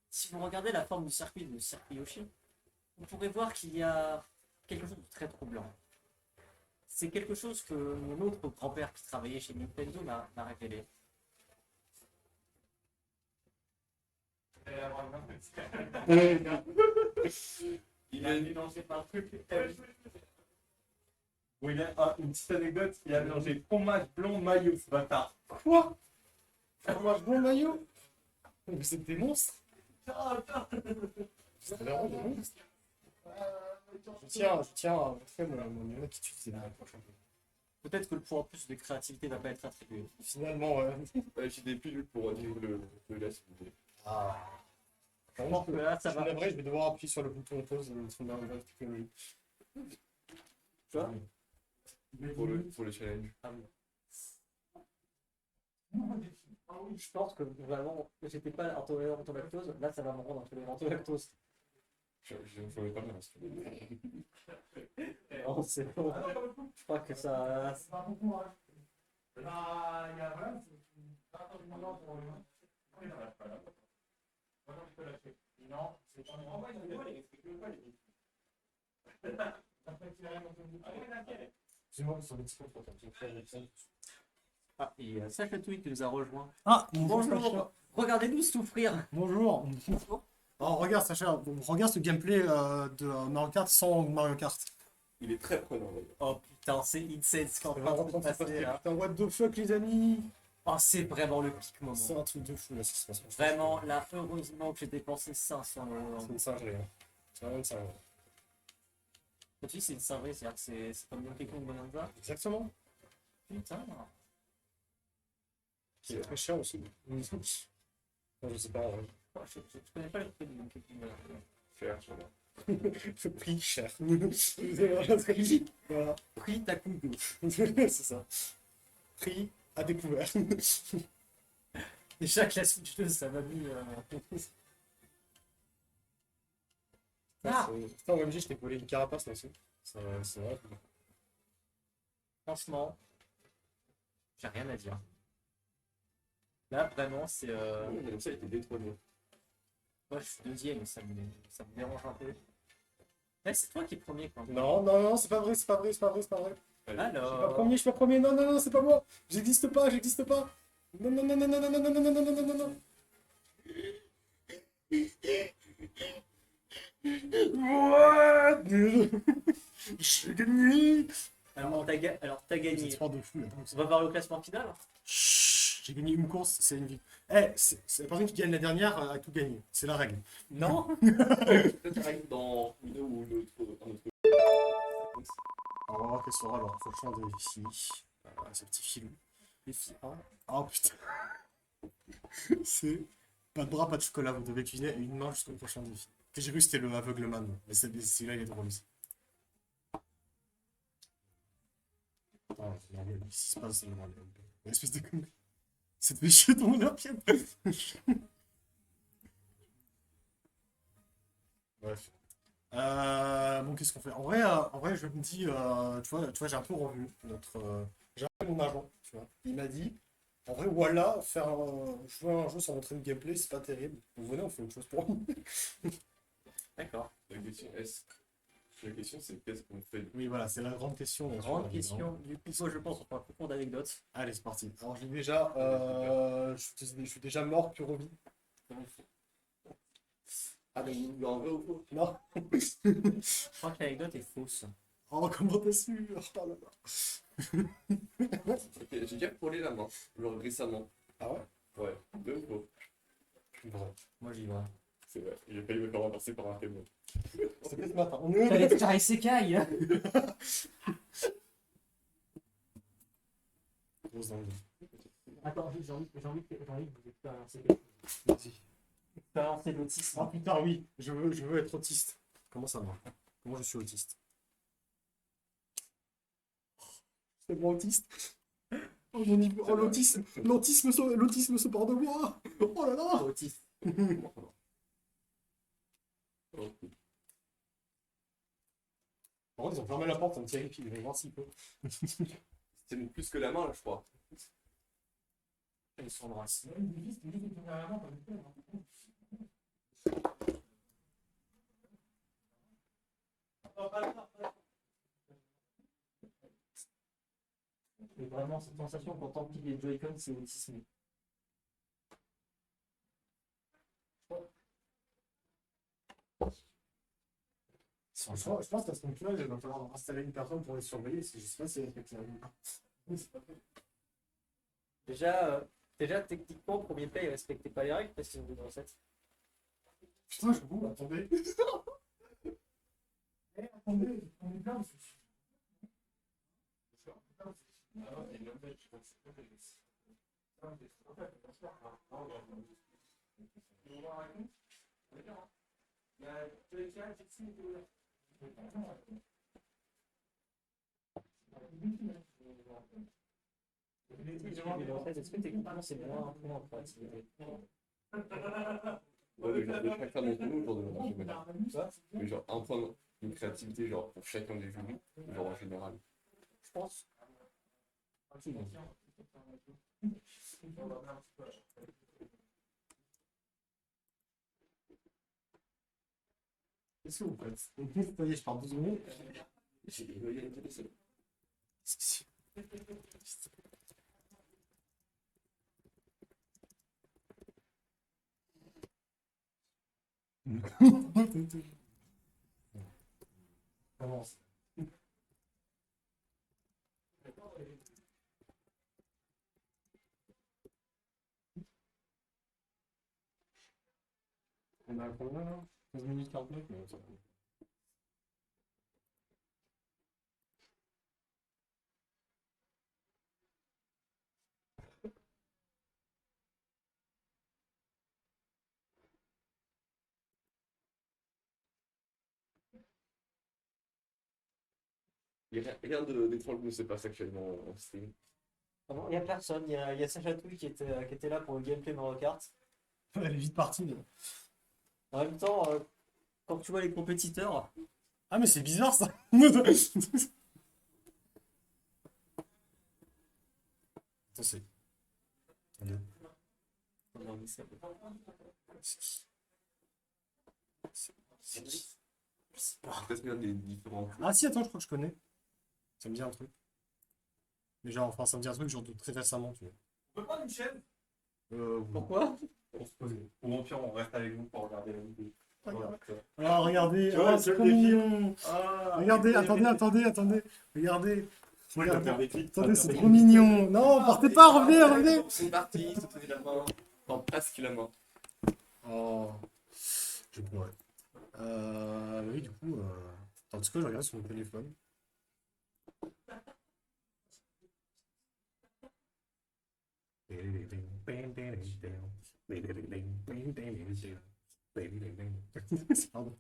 Speaker 4: Si vous regardez la forme du circuit Yoshi, vous pourrez voir qu'il y a quelque chose de très troublant. C'est quelque chose que mon autre grand-père qui travaillait chez Nintendo m'a révélé. Il a mélangé par truc.
Speaker 3: Bon, une petite anecdote, il a mélangé fromage blanc maillot, ce bâtard.
Speaker 1: quoi? Fromage blanc maillot? Mais c'est des monstres. C'est vraiment des monstres. Je tiens à montrer mon mec qui utilise la prochaine.
Speaker 4: Peut-être que le point en plus de créativité va pas être attribué.
Speaker 1: Finalement, ouais.
Speaker 2: J'ai des pilules pour animer le lait, s'il vous plaît.
Speaker 1: Ah.
Speaker 4: Je pense que là, ça
Speaker 1: Je
Speaker 4: va.
Speaker 1: je vais devoir appuyer sur le bouton pause de son arrivée.
Speaker 4: Quoi
Speaker 2: Pour le challenge.
Speaker 4: Ah oui. Je pense que vraiment, j'étais pas intolérant au lactose, là ça va me rendre intolérant au lactose.
Speaker 2: Je ne ferai pas bien, s'il vous plaît.
Speaker 4: Non, c'est bon. Je crois que ça.
Speaker 1: Excusez-moi, sur le petit peu.
Speaker 4: Ah, et Sacha Twig qui nous a rejoint.
Speaker 1: Ah,
Speaker 4: Bonjour, regardez-nous souffrir.
Speaker 1: Bonjour. Oh, regarde, Sacha, regarde ce gameplay de Mario Kart sans Mario Kart.
Speaker 2: Il est très prenant. D'ailleurs.
Speaker 4: Oh putain, c'est insane ce qu'on est en train de passer là.
Speaker 1: Putain, what the fuck, les amis?
Speaker 4: Oh, c'est vraiment le pic moment.
Speaker 1: C'est un truc de fou là ce qui se passe.
Speaker 4: Vraiment, là, heureusement que j'ai dépensé 500 €.
Speaker 1: C'est une singerie. Hein. C'est vraiment une singerie.
Speaker 4: Cette fille, c'est une cinvrée, c'est-à-dire que c'est comme Donkey Kong Bonanza.
Speaker 1: Exactement.
Speaker 4: Putain.
Speaker 1: Qui est très cher aussi. Non, je sais pas.
Speaker 4: Je connais pas le prix de Donkey Kong Bonanza.
Speaker 2: Cher, sûrement.
Speaker 1: Le prix cher. Voilà.
Speaker 4: Prix Takugo.
Speaker 1: C'est ça. Prix à découvert.
Speaker 4: Déjà que la Switch 2, ça m'a mis. Ah.
Speaker 1: Putain, OMG, je t'ai collé une carapace là aussi. C'est vrai.
Speaker 4: Franchement, j'ai rien à dire. Là, vraiment, c'est.
Speaker 2: Comme ça, il était détrôné.
Speaker 4: Moi, je suis deuxième, ça me dérange un peu. Eh, c'est toi qui es premier, quoi.
Speaker 1: Non, non, non, c'est pas vrai, c'est pas vrai, c'est pas vrai, c'est pas vrai. Je suis pas
Speaker 4: Alors.
Speaker 1: premier, je suis pas premier. Non, non, non, c'est pas moi. J'existe pas, j'existe pas. Non, non, non, non, non, non, non, non, non, non, non, non, non. What? J'ai gagné.
Speaker 4: Alors, t'as
Speaker 1: C'est
Speaker 4: gagné.
Speaker 1: sport de fou là.
Speaker 4: On va voir le classement final.
Speaker 1: Chut, j'ai gagné une course, c'est une vie. Eh, c'est la personne qui gagne la dernière a tout gagné. C'est la règle.
Speaker 4: Non.
Speaker 2: Peut-être ça arrive dans une ou une autre, un autre.
Speaker 1: On va voir quel sera leur prochain défi. Ce petit filou.
Speaker 4: Défi 1.
Speaker 1: Oh putain. C'est pas de bras, pas de chocolat. Vous devez cuisiner une main jusqu'au prochain défi. Que j'ai cru que c'était le aveugleman. Mais celui-là, il est drôle aussi. Ah, qu'est-ce qui se passe dans l'espèce de connerie. Ça te fait chier ton honneur, Pierre. Bref. Bon, qu'est-ce qu'on fait? En vrai, je me dis, tu vois, j'ai un peu revu j'ai appelé mon agent, tu vois. Il m'a dit, en vrai, voilà, jouer à un jeu sans montrer une gameplay, c'est pas terrible. Donc venez, on fait autre chose pour nous.
Speaker 4: D'accord.
Speaker 2: La question, c'est qu'est-ce qu'on fait?
Speaker 1: Oui, voilà, c'est la grande question.
Speaker 4: Grande question. Du coup, moi, je pense qu'on fera un concours d'anecdotes.
Speaker 1: Allez, c'est parti. Alors, j'ai déjà, je suis déjà mort puis revis.
Speaker 2: Ah, mais il y a un vrai ou faux?
Speaker 1: Non.
Speaker 4: Je crois que l'anecdote est fausse.
Speaker 1: Oh, comment t'as su? Oh là là.
Speaker 2: Ok, j'ai déjà frôlé la main, genre récemment.
Speaker 1: Ah ouais?
Speaker 2: Ouais, vrai ou faux?
Speaker 1: Bon.
Speaker 4: Moi, j'y vois.
Speaker 2: C'est vrai, j'ai failli me faire renverser par un témoin.
Speaker 1: C'était ce matin. On est
Speaker 4: T'allais te caresser Kai.
Speaker 1: Grosse dingue.
Speaker 4: Attends, j'ai envie de vous expérimenter quelque chose.
Speaker 1: Vas-y.
Speaker 4: Expérimenter l'autisme.
Speaker 1: Ah putain, oui, je veux être autiste. Comment ça va? Comment je suis autiste? C'est moi autiste? Oh, l'autisme, l'autisme se part de moi! Oh là là!
Speaker 4: Autiste.
Speaker 1: Par contre, ils ont fermé la porte, ça me terrifie, je vais voir s'il peut.
Speaker 2: C'est plus que la main, là, je crois.
Speaker 4: Ils s'embrassent. Et vraiment, cette sensation quand t'empiles les Joy-Con, c'est autisme.
Speaker 1: Je pense qu'à ce moment-là, il va falloir installer une personne pour les surveiller, parce que je sais pas si elle respecte la règle.
Speaker 4: Déjà, techniquement, premier play, il respectait pas les règles parce qu'ils ont des recettes.
Speaker 1: Putain, je vous, attendez. Eh, attendez, on est bien,
Speaker 4: Est-ce que techniquement c'est moins un point en créativité?
Speaker 2: Ouais, de chacun d'entre nous, genre de manière générale. Mais genre, un point de créativité, genre, pour chacun des jurys, genre en général.
Speaker 4: Je pense.
Speaker 1: qu'est-ce que vous faites? Ça y est, je pars 12 minutes.
Speaker 2: Il y a une télé,
Speaker 1: Commence. On a combien là? 15 minutes 49, mais ça va.
Speaker 2: Il n'y a rien d'étrange ne se passe actuellement en stream.
Speaker 4: Ah bon, il n'y a personne, il y a Sacha Touille qui était là pour le gameplay Mario Kart.
Speaker 1: Elle est vite partie. Là.
Speaker 4: En même temps, quand tu vois les compétiteurs,
Speaker 1: Ah, mais c'est bizarre ça. Attends, c'est.
Speaker 4: non, mais c'est-
Speaker 1: C'est qui?
Speaker 2: Peut-être bien des différents.
Speaker 1: Ah, si, attends, je crois que je connais. Ça me dit un truc. Mais genre, enfin, ça me dit un truc, genre de très récemment, tu vois.
Speaker 3: On peut prendre une chaîne?
Speaker 1: Oui.
Speaker 4: pourquoi?
Speaker 3: Pour se poser. Ou au pire, on reste avec vous pour regarder la vidéo. Voilà.
Speaker 1: Ah, regardez,
Speaker 3: Tu vois,
Speaker 1: ah,
Speaker 3: c'est
Speaker 1: c'est
Speaker 3: le
Speaker 1: trop
Speaker 3: défi.
Speaker 1: mignon.
Speaker 3: Ah,
Speaker 1: Regardez, attendez. Regardez.
Speaker 3: Moi, je vais faire des clics.
Speaker 1: Attendez, c'est trop mignon. Non, partez pas, revenez.
Speaker 2: C'est parti, se tenir la main. Enfin, presque la main.
Speaker 1: Oh, je pourrais. Oui, du coup, en tout cas, je regarde sur mon téléphone. Pardon.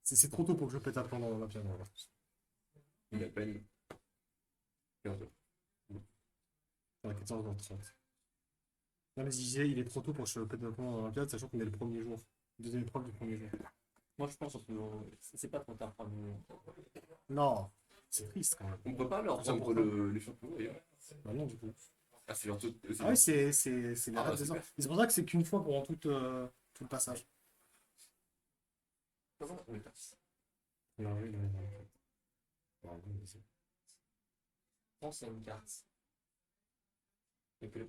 Speaker 1: C'est trop tôt pour que je pète un plan dans la piano. Là.
Speaker 2: Il appelle. 15 heures.
Speaker 1: À 14h30. Non, mais je disais, il est trop tôt pour que je pète un plan dans l'Olympiade, sachant qu'on est le premier jour. Deuxième épreuve du premier jour.
Speaker 4: Moi, je pense que c'est pas trop tard pour nous.
Speaker 1: Non, c'est triste quand même.
Speaker 2: On peut pas leur
Speaker 1: C'est
Speaker 2: prendre les champions d'ailleurs.
Speaker 1: Bah non, du coup.
Speaker 2: Ah, c'est leur tout.
Speaker 1: Ah oui, c'est la
Speaker 2: Ah,
Speaker 1: règle
Speaker 2: bah,
Speaker 1: des ans.
Speaker 2: super.
Speaker 1: Et c'est pour ça que c'est qu'une fois pendant tout le passage.
Speaker 2: Comment on est parti?
Speaker 1: Non, oui, non. Pardon, mais c'est-
Speaker 4: Je pense qu'il y a une carte.
Speaker 2: Et puis,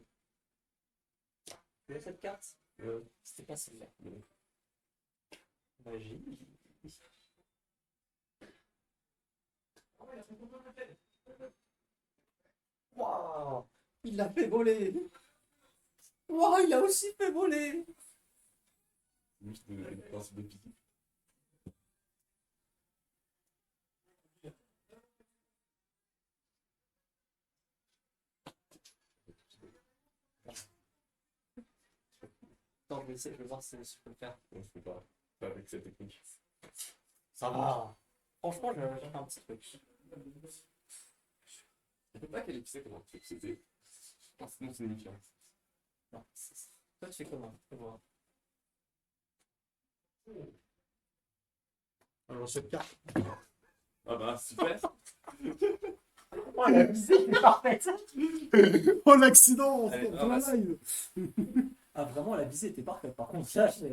Speaker 4: Tu vois cette carte? C'était pas celle-là. Magie. Waouh! Il l'a fait voler! Waouh, il a aussi fait voler!
Speaker 2: juste le principe de piquer.
Speaker 4: Attends, je vais essayer, je vais voir si je peux le faire.
Speaker 2: On se fait pas avec cette technique.
Speaker 3: Ça va.
Speaker 4: Ah! Franchement, je vais faire un petit truc.
Speaker 2: Je sais pas quel épisode comment c'était. Non, c'est unifiant.
Speaker 4: Non, toi, tu fais comment? Fais voir.
Speaker 1: Alors, cette carte.
Speaker 2: Ah bah, super.
Speaker 4: Oh, la visée est parfaite!
Speaker 1: Oh, l'accident!
Speaker 2: Allez,
Speaker 1: Dans la
Speaker 2: ramasse.
Speaker 1: live.
Speaker 4: Ah, vraiment, la visée était parfaite. Par contre, ça, c'est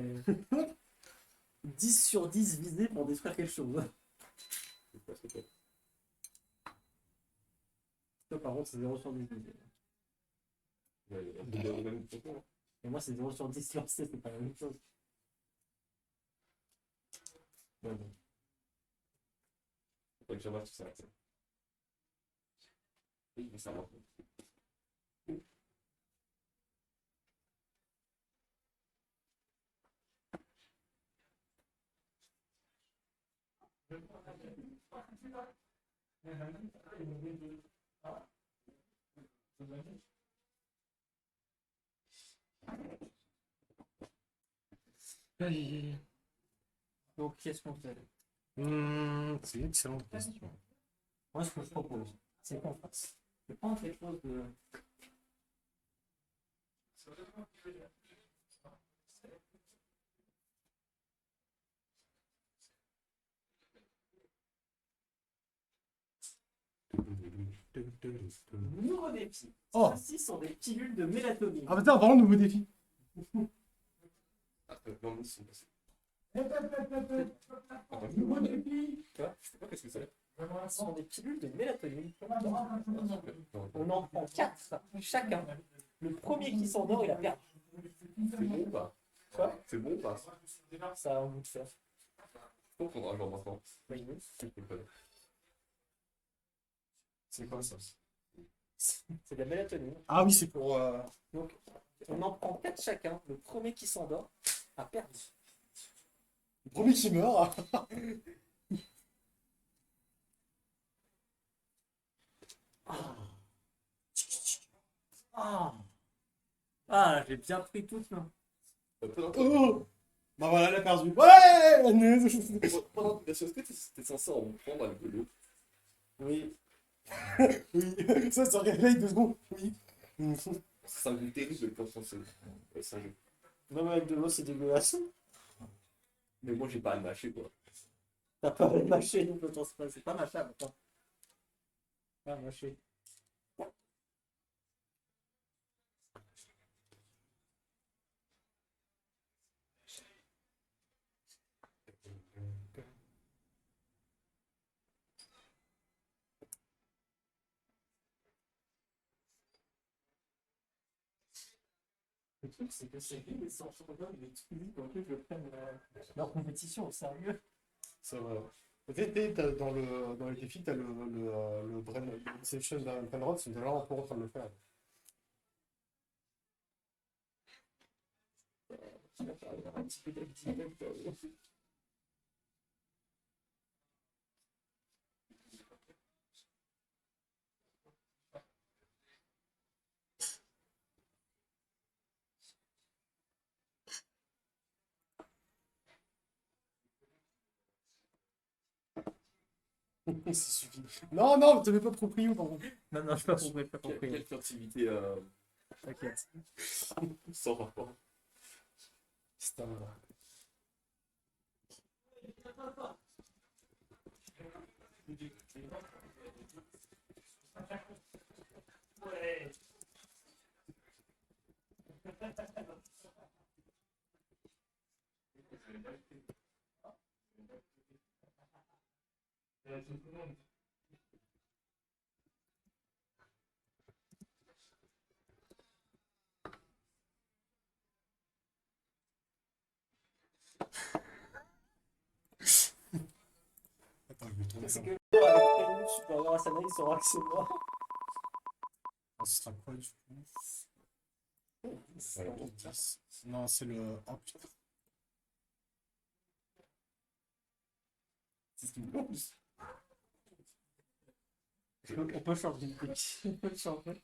Speaker 4: 10 sur 10 visées pour détruire quelque chose. Toi, par contre, c'est 0 sur 10 visées. Et moi, c'est 0 sur 10 lancé, c'est pas la même chose. Ouais, bon.
Speaker 2: Faudrait que je remarque tout ça. Oui, mais ça va.
Speaker 4: Donc, qu'est-ce qu'on fait?
Speaker 1: C'est une excellente question.
Speaker 4: Moi, ce que je propose, c'est qu'on fasse. Je prends quelque chose de. Nouveau défi.
Speaker 1: Oh.
Speaker 4: Ceci sont des pilules de mélatonine.
Speaker 1: Ah, putain, parlons de nouveau défi.
Speaker 2: Ah, non, mais ils sont passés.
Speaker 4: Quoi?
Speaker 2: Je sais pas qu'est-ce que c'est.
Speaker 4: Ce sont des pilules de mélatonine.
Speaker 2: Non,
Speaker 4: On en prend 4 chacun. Le premier qui s'endort, il a perdu.
Speaker 2: c'est bon ou pas?
Speaker 4: Quoi?
Speaker 2: C'est bon ou pas?
Speaker 4: Ça a envie de faire.
Speaker 2: On prendra genre maintenant.
Speaker 4: Oui, oui.
Speaker 1: C'est quoi ça?
Speaker 4: C'est de la mélatonine.
Speaker 1: Ah oui, c'est pour.
Speaker 4: Donc, on en prend 4 chacun. Le premier qui s'endort a perdu.
Speaker 1: Le premier qui meurt.
Speaker 4: Ah, ah j'ai bien pris toutes. Non.
Speaker 1: Oh. Bah voilà, elle a perdu. Ouais.
Speaker 2: Pendant est-ce que t'es censé en prendre avec de l'eau?
Speaker 1: Oui. Oui. Ça se réveille 2 secondes. Oui.
Speaker 2: C'est un goût terrible quand on se. C'est un jeu.
Speaker 6: Non, mais avec de l'eau, c'est dégueulasse.
Speaker 2: Mais moi, j'ai pas à le mâcher, quoi.
Speaker 6: T'as pas mâché, donc autant se passer. C'est pas mâchable, attends. Pas mâché.
Speaker 4: Le truc, c'est que c'est les centres-là, les exclusifs, en plus, je prenne leur compétition au sérieux.
Speaker 1: C'est vrai. Dans les défis, t'as le Brain Inception d'un Penrod, c'est déjà encore en train de le faire.
Speaker 4: Un petit peu d'activité.
Speaker 1: Ça suffit. Non, non, t'avais pas proprio, pardon.
Speaker 4: Non, non, je pas compris, pas compris.
Speaker 2: Quelle furtivité
Speaker 4: T'inquiète.
Speaker 2: sans rapport.
Speaker 1: C'est un... Attends, je vais tourner ça.
Speaker 6: C'est que avec Prénom, je peux avoir un Sana, il saura que c'est moi.
Speaker 1: Ah, ce sera quoi, du coup? Non, c'est le... Oh, putain.
Speaker 2: C'est ce qui me manque.
Speaker 4: On peut changer de défi. On peut changer.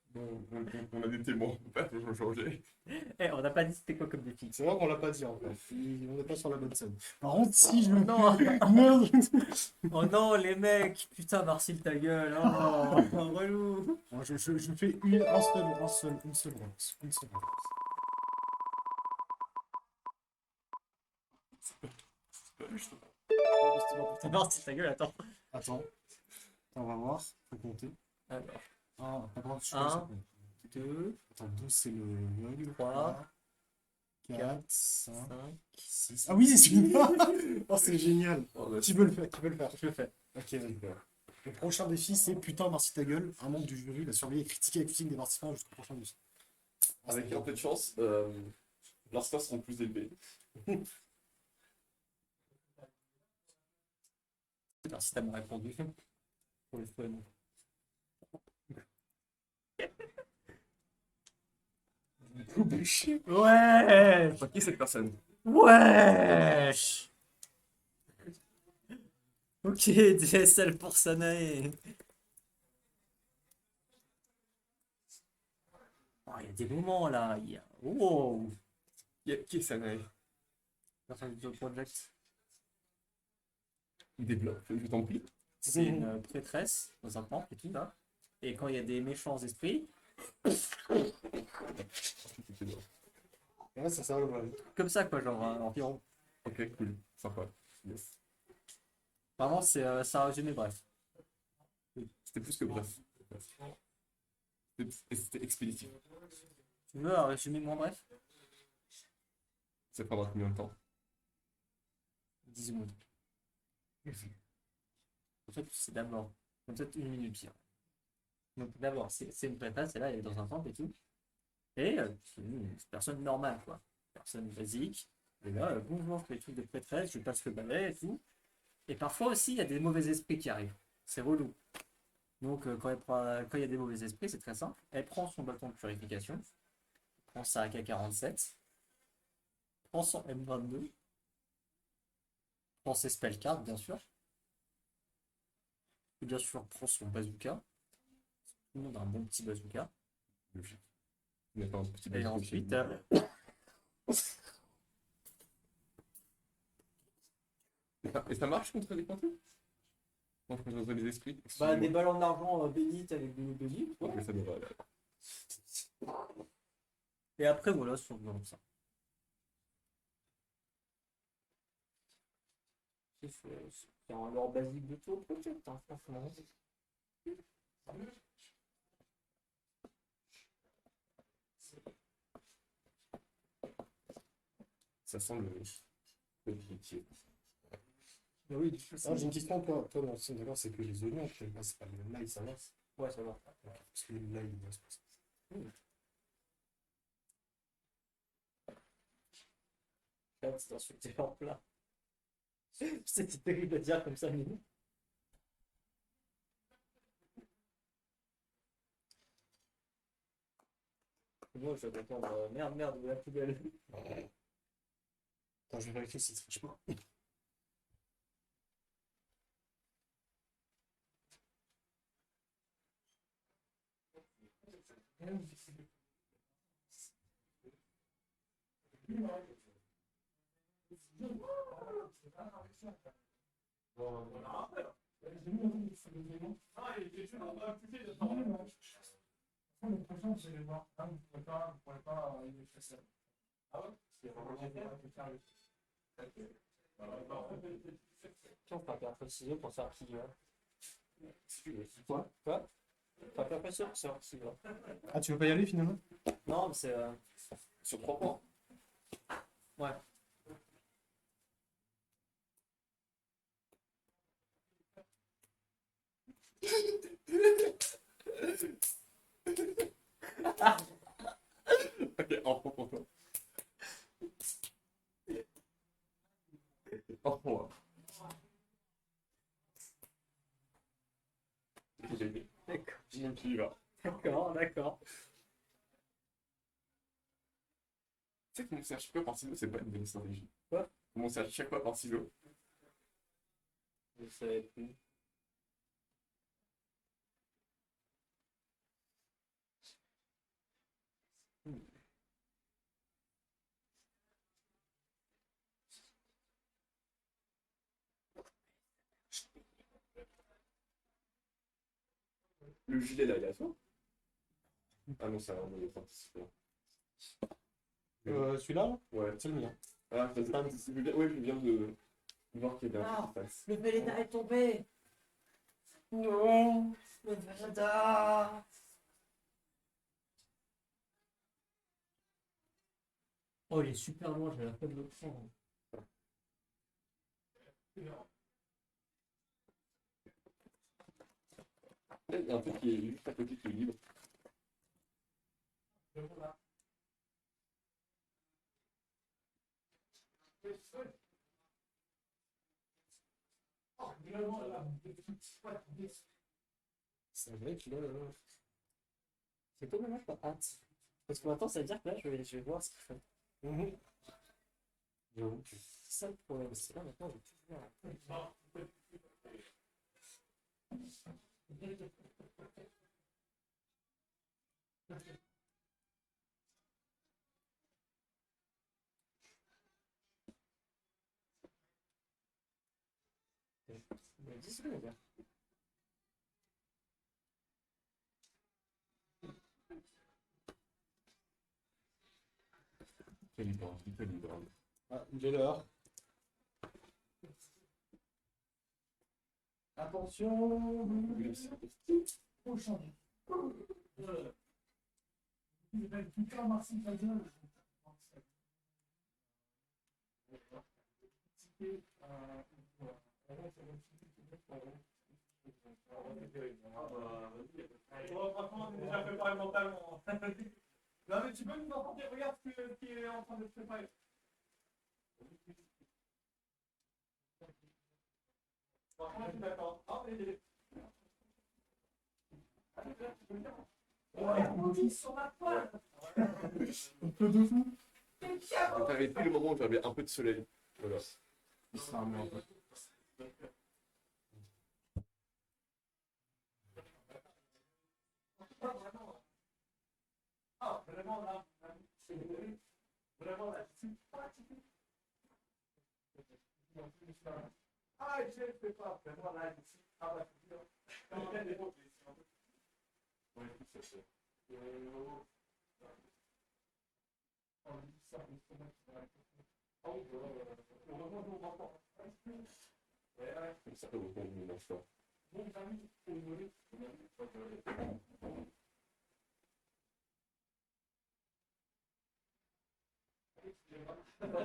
Speaker 2: Bon, on a des témoins, on peut pas changer.
Speaker 4: Eh, on n'a pas dit c'était quoi comme défi.
Speaker 1: C'est vrai qu'on l'a pas dit, en fait. On n'est pas sur la bonne scène. Par contre, si je...
Speaker 4: Non.
Speaker 1: Merde.
Speaker 4: Oh non, les mecs. Putain, Marcel, ta gueule. Oh, relou.
Speaker 1: Bon, je fais une seule remarque. Une seule remarque.
Speaker 4: Justement, putain, Marcel, ta gueule, attends.
Speaker 1: Attends. On va voir. Faut compter.
Speaker 4: Alors,
Speaker 1: Ah, pas grave, je
Speaker 4: Un.
Speaker 1: sais.
Speaker 4: 2,
Speaker 1: Attends, 12, c'est le log.
Speaker 4: 3,
Speaker 1: 4, 5,
Speaker 4: 5.
Speaker 1: 6. Ah oui, c'est celui-là. Oh, c'est génial.
Speaker 2: Oh,
Speaker 1: Qui veut le faire? Qui veut le faire?
Speaker 4: Je le fais.
Speaker 1: Ok, vas-y. Le prochain défi, c'est putain, merci ta gueule. Un membre du jury va surveiller et critiquer la critique des participants jusqu'au prochain défi.
Speaker 2: avec un peu de chance, leurs scores seront plus élevés.
Speaker 4: Merci d'avoir répondu. Pour le fun. Ouais.
Speaker 2: Enfin, qui est cette personne?
Speaker 4: Wesh. Ok, DSL pour Sanae. Oh, il y a des moments là. Il y a... Wow.
Speaker 2: Qui est Sanae?
Speaker 4: Personne du Project.
Speaker 2: Développe, je t'en prie.
Speaker 4: C'est une prêtresse dans un temple et tout là. Et quand il y a des méchants esprits,
Speaker 1: Ouais, ça sert le
Speaker 4: comme ça quoi, genre environ.
Speaker 2: Ok, cool, sympa. Yes.
Speaker 4: Vraiment, c'est ça a résumé, bref.
Speaker 2: C'était plus que bref. C'était expéditif.
Speaker 4: Tu veux un résumé moins bref?
Speaker 2: Ça prendra combien de temps?
Speaker 4: 10 secondes. En fait, c'est d'abord, peut-être 1 minute pire. Donc d'abord, c'est une prêtresse, et là, elle est dans un temple et tout. Et c'est une personne normale, quoi. Personne basique. Et là, bonjour, je fais des trucs de prêtresse, je passe le balai et tout. Et parfois aussi, il y a des mauvais esprits qui arrivent. C'est relou. Donc quand il y a des mauvais esprits, c'est très simple. Elle prend son bâton de purification, prend sa AK-47, prend son M22, prend ses spell cards, bien sûr. Et bien sûr, prend son bazooka. Tout le monde a un bon petit bazooka.
Speaker 2: Logique. Il n'y a pas un petit
Speaker 4: Et
Speaker 2: bazooka
Speaker 4: ensuite,
Speaker 2: Et ça marche contre les pantoufles? Donc, je reçois des esprits.
Speaker 6: Bah,
Speaker 2: Excusez-moi.
Speaker 6: des ballons d'argent bénites avec de l'eau bénite.
Speaker 2: Ok, ça devrait aller.
Speaker 4: Et après, voilà, sur comme ça.
Speaker 6: C'est un lore basique de tout, peut-être, hein, franchement.
Speaker 2: Ça sent le métier.
Speaker 6: Mais oui, du coup,
Speaker 1: Alors, j'ai une question, toi, dans le film, d'accord, c'est que les oignons, c'est pas le l'ail, ça va.
Speaker 6: Ouais, ça va.
Speaker 1: Ok, parce que l'ail, c'est pour ça.
Speaker 6: C'est insulté leur plat. C'était terrible à dire comme ça, mais non. Moi, je vais attendre. Merde, merde, la poubelle.
Speaker 1: Attends, je vais vérifier si c'est triche pas.
Speaker 6: Tiens, on peut faire un peu de ciseaux pour savoir qui va. Quoi? Quoi? Enfin, faire un peu de ciseaux pour savoir qui va.
Speaker 1: Ah, tu veux pas y aller finalement?
Speaker 6: Non, mais c'est.
Speaker 2: Sur 3 points.
Speaker 6: Ouais.
Speaker 2: Ok, en point pour toi. En point. J'ai mis.
Speaker 6: D'accord.
Speaker 2: J'ai mis qui va.
Speaker 6: D'accord, d'accord.
Speaker 2: Tu sais que commencer à chaque fois par ciseaux, c'est pas une bonne stratégie.
Speaker 6: Quoi?
Speaker 2: Commencer à chaque fois par ciseaux.
Speaker 6: Je savais plus.
Speaker 2: Le gilet là, il est à toi? Ah non, c'est un mauvais participant.
Speaker 1: Celui-là, là
Speaker 2: Ouais.
Speaker 1: C'est le mien.
Speaker 2: Ah, t'as participé bien. Ouais, je viens de voir qu'il y avait un
Speaker 6: Ah.
Speaker 2: truc qui passe.
Speaker 6: Le Véleda est tombé. Non. Le Véleda. Oh, il est super loin, j'ai la peine de le prendre.
Speaker 2: Il y a un truc qui est juste à côté qui est libre.
Speaker 1: C'est vrai que là.
Speaker 6: C'est pas dommage, pas hâte. Parce que maintenant, ça veut dire que là, je vais voir ce qu'il fait.
Speaker 1: J'avoue que.
Speaker 6: C'est ça le problème. C'est là, maintenant, je vais tout voir. Il y a 10 secondes, là.
Speaker 2: Quel libre.
Speaker 1: Ah, il est l'heure.
Speaker 6: Attention.
Speaker 3: Franchement, on est déjà préparé mentalement. Non, mais tu peux nous entendre, regarde ce qui est en train de se préparer. Franchement, je suis d'accord. Ah, mais. Ouais, sur ma poêle.
Speaker 1: Un peu de fou.
Speaker 2: T'avais pris le moment où j'avais un peu de soleil. Voilà.
Speaker 1: C'est un merde.
Speaker 3: Ah, vraiment là. Vraiment là. Ah, je ne fais pas. Vraiment là.
Speaker 2: Ça peut vous convenir, mon choix.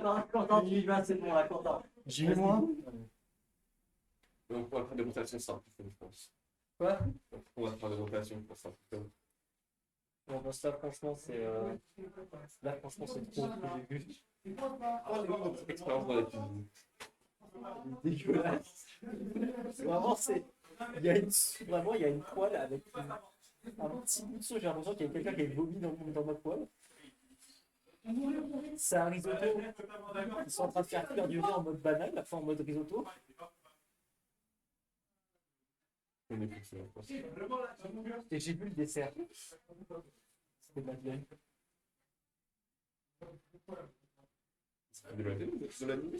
Speaker 4: Non, Quentin, tu y vas, c'est bon, là, Quentin.
Speaker 1: J'y vais moi.
Speaker 2: Donc, on va faire des rotations simples, je pense.
Speaker 6: Quoi?
Speaker 2: On va faire des rotations pour ça.
Speaker 6: Bon, bah, ça, franchement, c'est. Là, franchement, c'est trop ce que j'ai vu.
Speaker 2: Expérience dans la cuisine.
Speaker 6: Dégueulasse. Vraiment, c'est. Vraiment, il y a une poêle avec un petit bout de sauce. J'ai l'impression qu'il y a quelqu'un qui a vomi dans ma poêle. C'est un risotto. Ils sont en train de faire cuire du riz en mode banal, la fois en mode risotto.
Speaker 2: On est plus sûr, je pense.
Speaker 6: Et j'ai vu le dessert. C'était madeleine.
Speaker 2: De l'anime.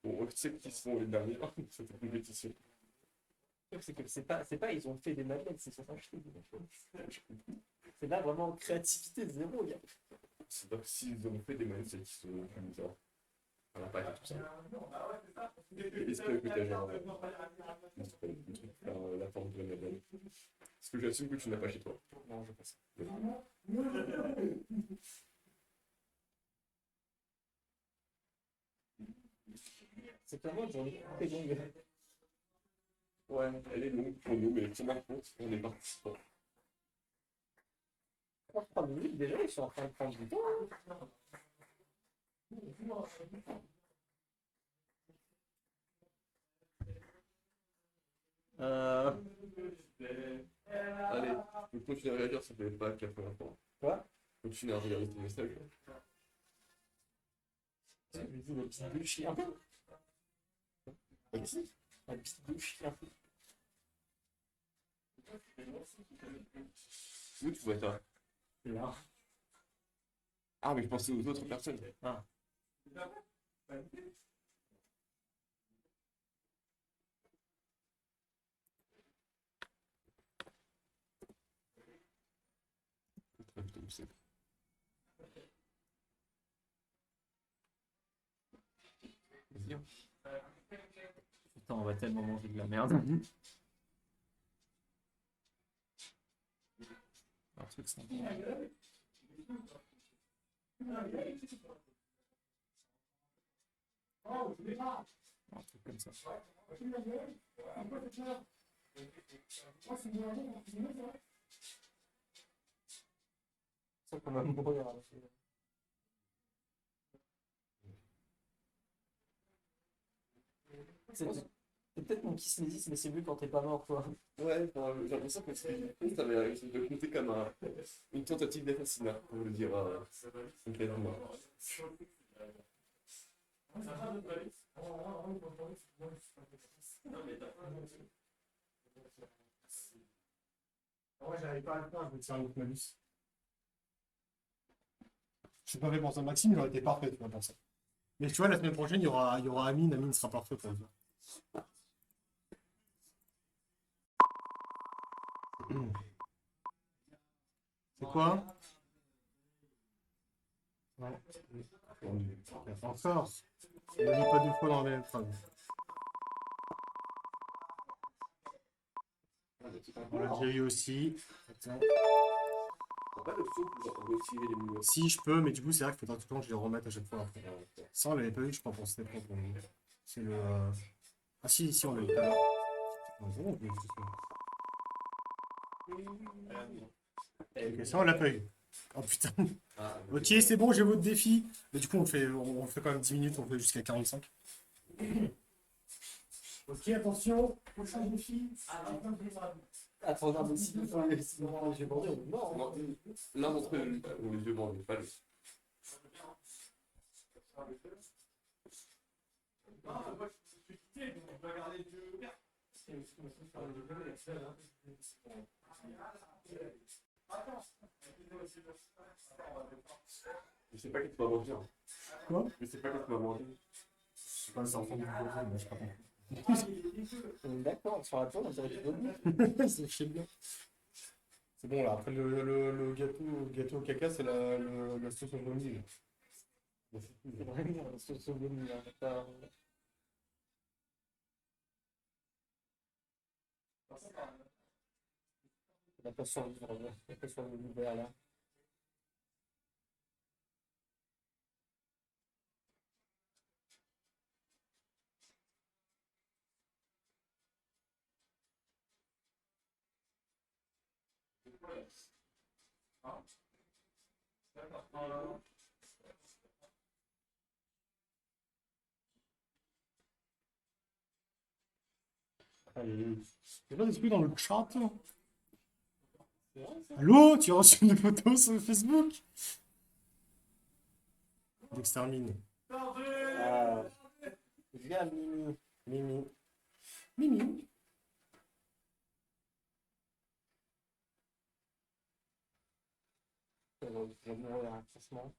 Speaker 2: Bon, tu sais qui sont les derniers dans cette compétition.
Speaker 6: C'est que c'est pas, ils ont fait des madeleines, c'est sont achetés des madeleines. C'est là vraiment créativité zéro, gars.
Speaker 2: C'est pas que s'ils ont fait des manettes, c'est qu'ils sont plus bizarres. On n'a pas été tout ça. Est-ce que t'as genre. Le truc faire la forme de la madeleine. Est-ce que j'assume que tu n'as pas chez toi?
Speaker 6: Non, je passe. C'est pas moi, j'en ai très longue.
Speaker 2: Ouais, elle est longue pour nous, mais tiens compte, on est participants.
Speaker 6: 3 minutes déjà, ils sont en train de prendre du temps.
Speaker 2: Allez, je peux continuer à réagir, ça fait pas que la première fois.
Speaker 6: Quoi?
Speaker 2: Continue à regarder tes messages.
Speaker 6: Je lui dis, le petit bout de chien. Un petit bout de chien.
Speaker 2: Où tu vois ça?
Speaker 6: Là.
Speaker 2: Ah, mais je pensais aux autres personnes.
Speaker 6: Ah. Putain, on va tellement manger de la merde. Un truc sympa. Un truc comme ça. Ça peut même mourir. C'est peut-être mon kismésis, mais c'est mieux quand t'es pas mort, quoi.
Speaker 2: Ouais, enfin, j'ai l'impression que ça avait de compter comme une tentative d'assassinat, pour le dire complètement.
Speaker 1: Ouais, j'avais pas le temps, je vais te faire un autre malus. Je suis pas fait pour ça. Maxime, il aurait été parfait, tu vois, pour ça. Mais tu vois, la semaine prochaine, il y aura Amine. Amine sera parfait pour ça. C'est quoi? Ouais. Encore. Il n'y a pas deux fois dans les phrases. On l'a déjà eu aussi. Attends.
Speaker 2: Pas de faux pour retirer les mots.
Speaker 1: Si, je peux, mais du coup, c'est vrai qu'il faudra tout le temps que je les remette à chaque fois après. Ça, on l'avait pas eu, je crois, pour cette épreuve. C'est le. Ah, si, on l'a eu tout à l'heure. Non, c'est bon, ok, ça, on l'a pas eu. Oh putain. Ok, c'est bon, j'ai votre défi. Mais du coup, on fait quand même 10 minutes, on fait jusqu'à 45. Ok, attention, prochain défi.
Speaker 6: Attends, non, mais si j'ai bandé, on est mort.
Speaker 2: L'un d'entre eux ont les yeux bandés, pas l'autre. Je sais pas qu'est-ce que tu vas manger. Hein.
Speaker 1: Quoi?
Speaker 2: Je sais pas qu'est-ce que tu vas manger.
Speaker 1: Je sais pas, c'est en fond du gâteau, mais je sais pas compris.
Speaker 6: D'accord, sur la tour, on dirait du vomi.
Speaker 1: C'est chier bien. C'est bon là, après le gâteau au caca, c'est la sauce au vomi. là.
Speaker 6: C'est vraiment un sauce au vomi, là. Pas- On va pas survivre, on va pas survivre l'hiver, là.
Speaker 1: Il y a pas d'esprit dans le chat. Hein. Allô, tu as reçu une photo sur Facebook? D'extermine.
Speaker 6: Ah, viens, Mimi.
Speaker 1: Mimi. Mimi.
Speaker 6: Je vais mourir, hein, franchement.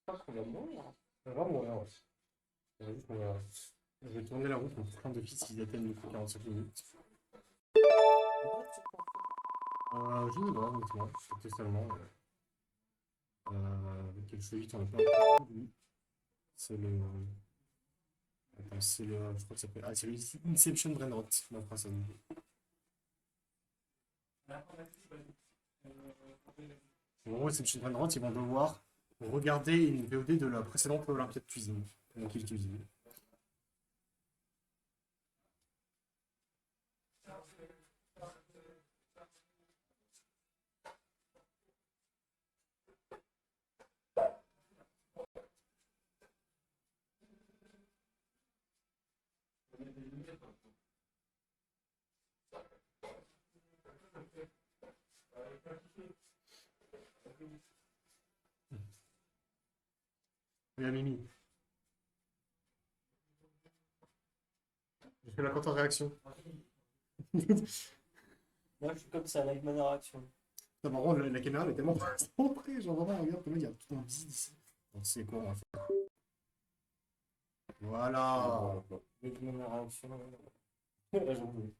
Speaker 6: Je pense qu'on va mourir.
Speaker 1: Ça va mourir, ouais. Ça va juste mourir. Je vais tourner la route pour plein de fils qui atteignent les 45 minutes. Je ne sais pas, honnêtement. Peut-être seulement. Quel jeu vite on a pas vu. C'est le. Attends, c'est le. Je crois que ça s'appelle. Ah, c'est le Inception Brainrot. Ma phrase, ça me dit. En gros, Inception Brainrot, ils vont devoir regarder une VOD de la précédente Olympiade de cuisine. Donc, ils cuisinent. Oui, à Mimi. J'ai fait la contre-réaction.
Speaker 6: Moi, je suis comme ça, live manner action.
Speaker 1: Non, par contre, la caméra elle est tellement près. Genre, vraiment, regarde, il y a tout un bide ici. Donc, c'est quoi, on va faire? Voilà.
Speaker 6: Live manner action. Ouais, j'en veux.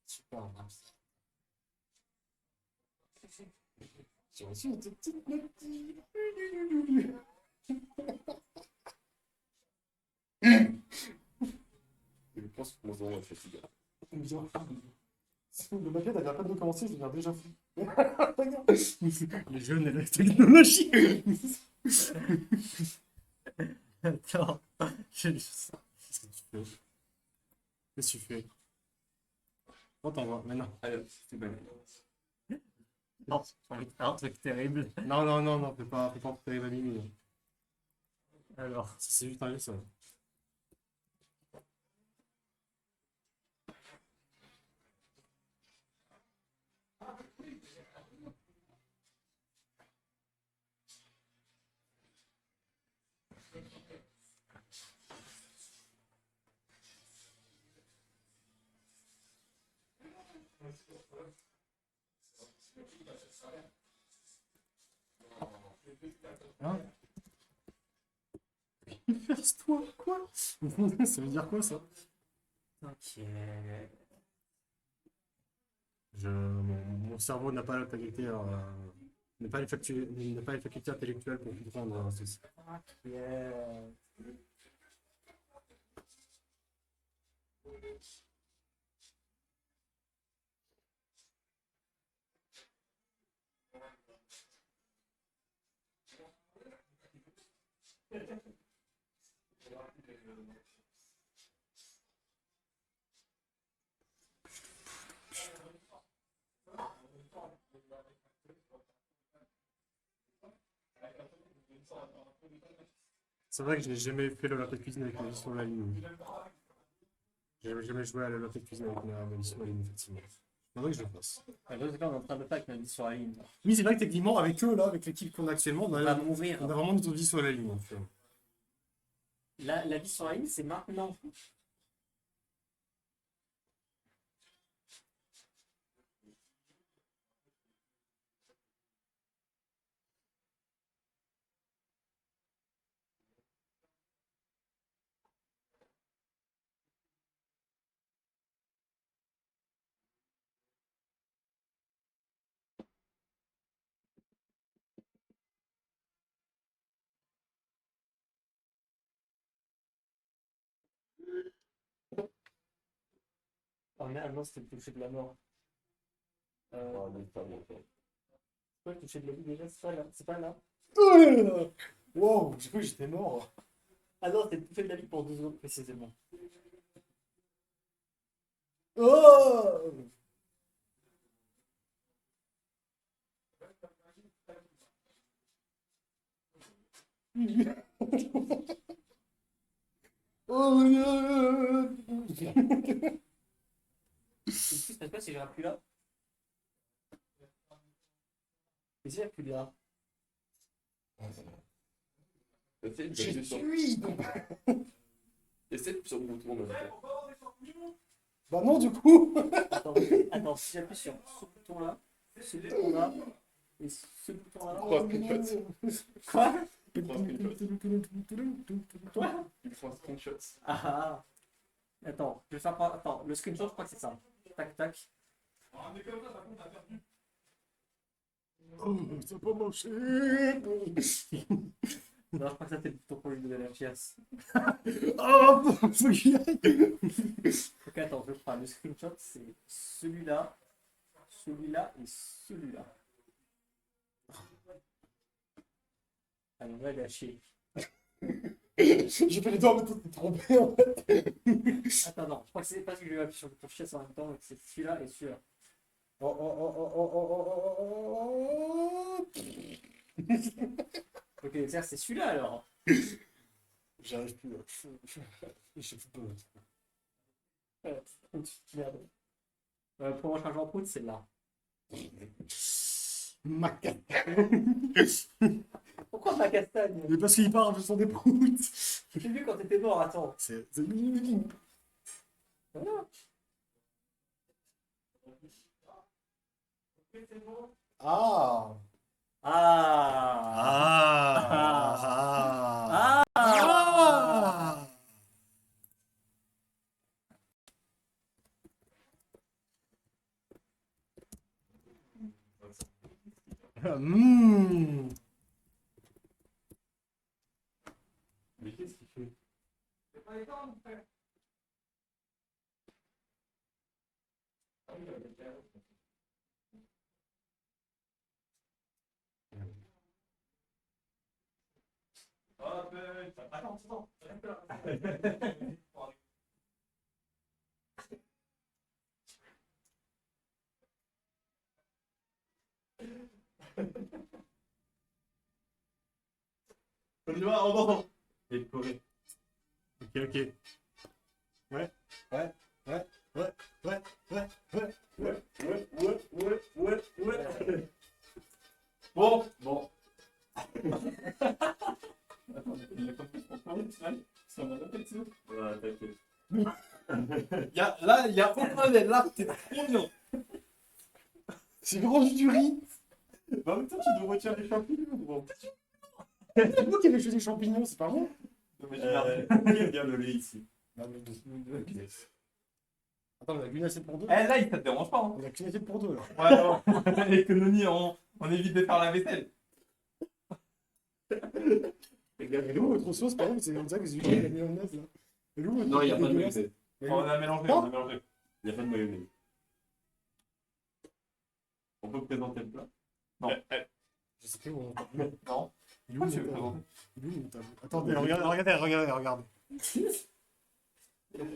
Speaker 6: Super, merci.
Speaker 1: J'ai reçu une petite notif.
Speaker 2: Je pense que mon zéro est fatigué.
Speaker 1: Bizarre. Le maquette, elle vient pas de commencer, je viens déjà fou. Les jeunes et la technologie.
Speaker 6: Attends,
Speaker 1: Qu'est-ce que tu fais? Qu'est-ce que tu fais? On t'envoie, mais non.
Speaker 2: Allez, c'est bon.
Speaker 6: non, j'ai envie de faire un truc terrible.
Speaker 1: Non, non, non, non, fais pas enterrer la Mimi.
Speaker 6: Alors,
Speaker 1: C'est juste un livre, ça. Hein? Verse-toi, quoi? Ça veut dire quoi, ça?
Speaker 6: ok.
Speaker 1: Mon cerveau n'a pas la qualité n'a pas les facultés intellectuelles pour comprendre ceci.
Speaker 6: Yeah.
Speaker 1: C'est vrai que je n'ai jamais fait l'Olympique de cuisine avec la vie sur la ligne. J'ai jamais joué à l'Olympique de cuisine avec ma vie sur la ligne, effectivement. Il faudrait que je le fasse.
Speaker 6: Là, on est en train de le faire avec ma vie sur la ligne.
Speaker 1: Oui, c'est vrai que techniquement, avec eux, là, avec l'équipe qu'on a actuellement,
Speaker 6: On va mourir.
Speaker 1: on a vraiment notre vie sur la ligne. En fait.
Speaker 6: La vie sur la ligne, c'est maintenant. Oh merde, non, c'était le toucher de la mort.
Speaker 2: Ah, mais pas bon, quoi.
Speaker 6: C'est quoi le toucher de la vie déjà? C'est pas là. C'est pas là.
Speaker 1: Wow, j'ai cru que j'étais mort.
Speaker 6: Ah non, c'était le toucher de la vie pour 2 secondes précisément.
Speaker 1: Oh oh non.
Speaker 6: Qu'est-ce qui se passe si je plus là? Qu'est-ce qu'il y a plus là?
Speaker 2: Essaye de
Speaker 1: Je
Speaker 2: appuyer sur-
Speaker 1: suis
Speaker 2: essaye de sur le bouton en même temps.
Speaker 1: Bah non, du coup.
Speaker 6: Attends, si j'appuie sur ce bouton-là, ce bouton-là, et ce bouton-là.
Speaker 2: Trois screenshots.
Speaker 6: Quoi?
Speaker 2: Trois screenshots.
Speaker 6: Quoi?
Speaker 2: Trois screenshots.
Speaker 6: Ah. Attends, je vais faire. Attends, le screenshot, je crois que c'est ça. Tac, tac.
Speaker 1: Oh, ça peut marcher.
Speaker 6: Non, je crois que ça, c'est le bouton pour lui donner la pièce.
Speaker 1: Oh, faut qu'il y aille.
Speaker 6: Donc, attends, je ferai le screenshot, c'est celui-là, celui-là et celui-là. Allez, on va lâcher.
Speaker 1: J'ai fait les deux en même temps, t'es trompé en fait.
Speaker 6: Attends, non, je crois que c'est parce que je vais appuyer sur le bouton chiasse en même temps, c'est celui-là et celui-là.
Speaker 1: Oh, oh, oh, oh, oh, oh, oh, oh, oh.
Speaker 6: Ok, c'est celui-là alors.
Speaker 1: J'arrive plus. Je sais plus.
Speaker 6: Merde. Pour moi, changer en prout, c'est là.
Speaker 1: Ma castagne.
Speaker 6: Pourquoi ma castagne?
Speaker 1: Mais parce qu'il part en faisant des proutes.
Speaker 6: J'ai vu quand t'étais mort, attends.
Speaker 1: C'est.
Speaker 6: Voilà.
Speaker 1: Ah.
Speaker 6: Ah.
Speaker 1: Ah.
Speaker 6: Ah.
Speaker 1: Ah. Mmh.
Speaker 2: Mais qu'est-ce qu'il fait?
Speaker 3: Attends. On y va, on va. Et Corée.
Speaker 1: Ok, ok. Ouais.
Speaker 3: Bon. Attends, il y a pas plus pour Corée, ça m'a rappelé dessus.
Speaker 2: Ouais, t'inquiète.
Speaker 3: Il y a aucun des là, t'es trop bien.
Speaker 1: C'est grand du riz.
Speaker 3: Bah, en même temps, tu dois retirer les champignons. Bon.
Speaker 1: C'est moi qui avais choisi les champignons, c'est pas moi.
Speaker 3: Non, mais j'ai bien le lait ici.
Speaker 1: Attends, on a qu'une assiette pour deux.
Speaker 3: Eh, là, ça te dérange pas. Hein.
Speaker 1: On a qu'une assiette pour deux là.
Speaker 3: Ouais, non. Économie en On évite de faire la vaisselle.
Speaker 1: Et où votre sauce, par exemple, c'est comme ça que j'ai eu la mayonnaise là. Et où votre
Speaker 2: Non, il n'y a pas de
Speaker 1: dégueulasse.
Speaker 2: mayonnaise.
Speaker 3: On a mélangé, on a mélangé.
Speaker 2: Il n'y a pas de mayonnaise. On peut présenter le plat?
Speaker 1: Je sais plus où on
Speaker 3: Non.
Speaker 1: Il est où
Speaker 3: Pourquoi tu veux
Speaker 1: mon tableau
Speaker 3: présenter?
Speaker 1: Il est où mon tableau Attendez, regardez.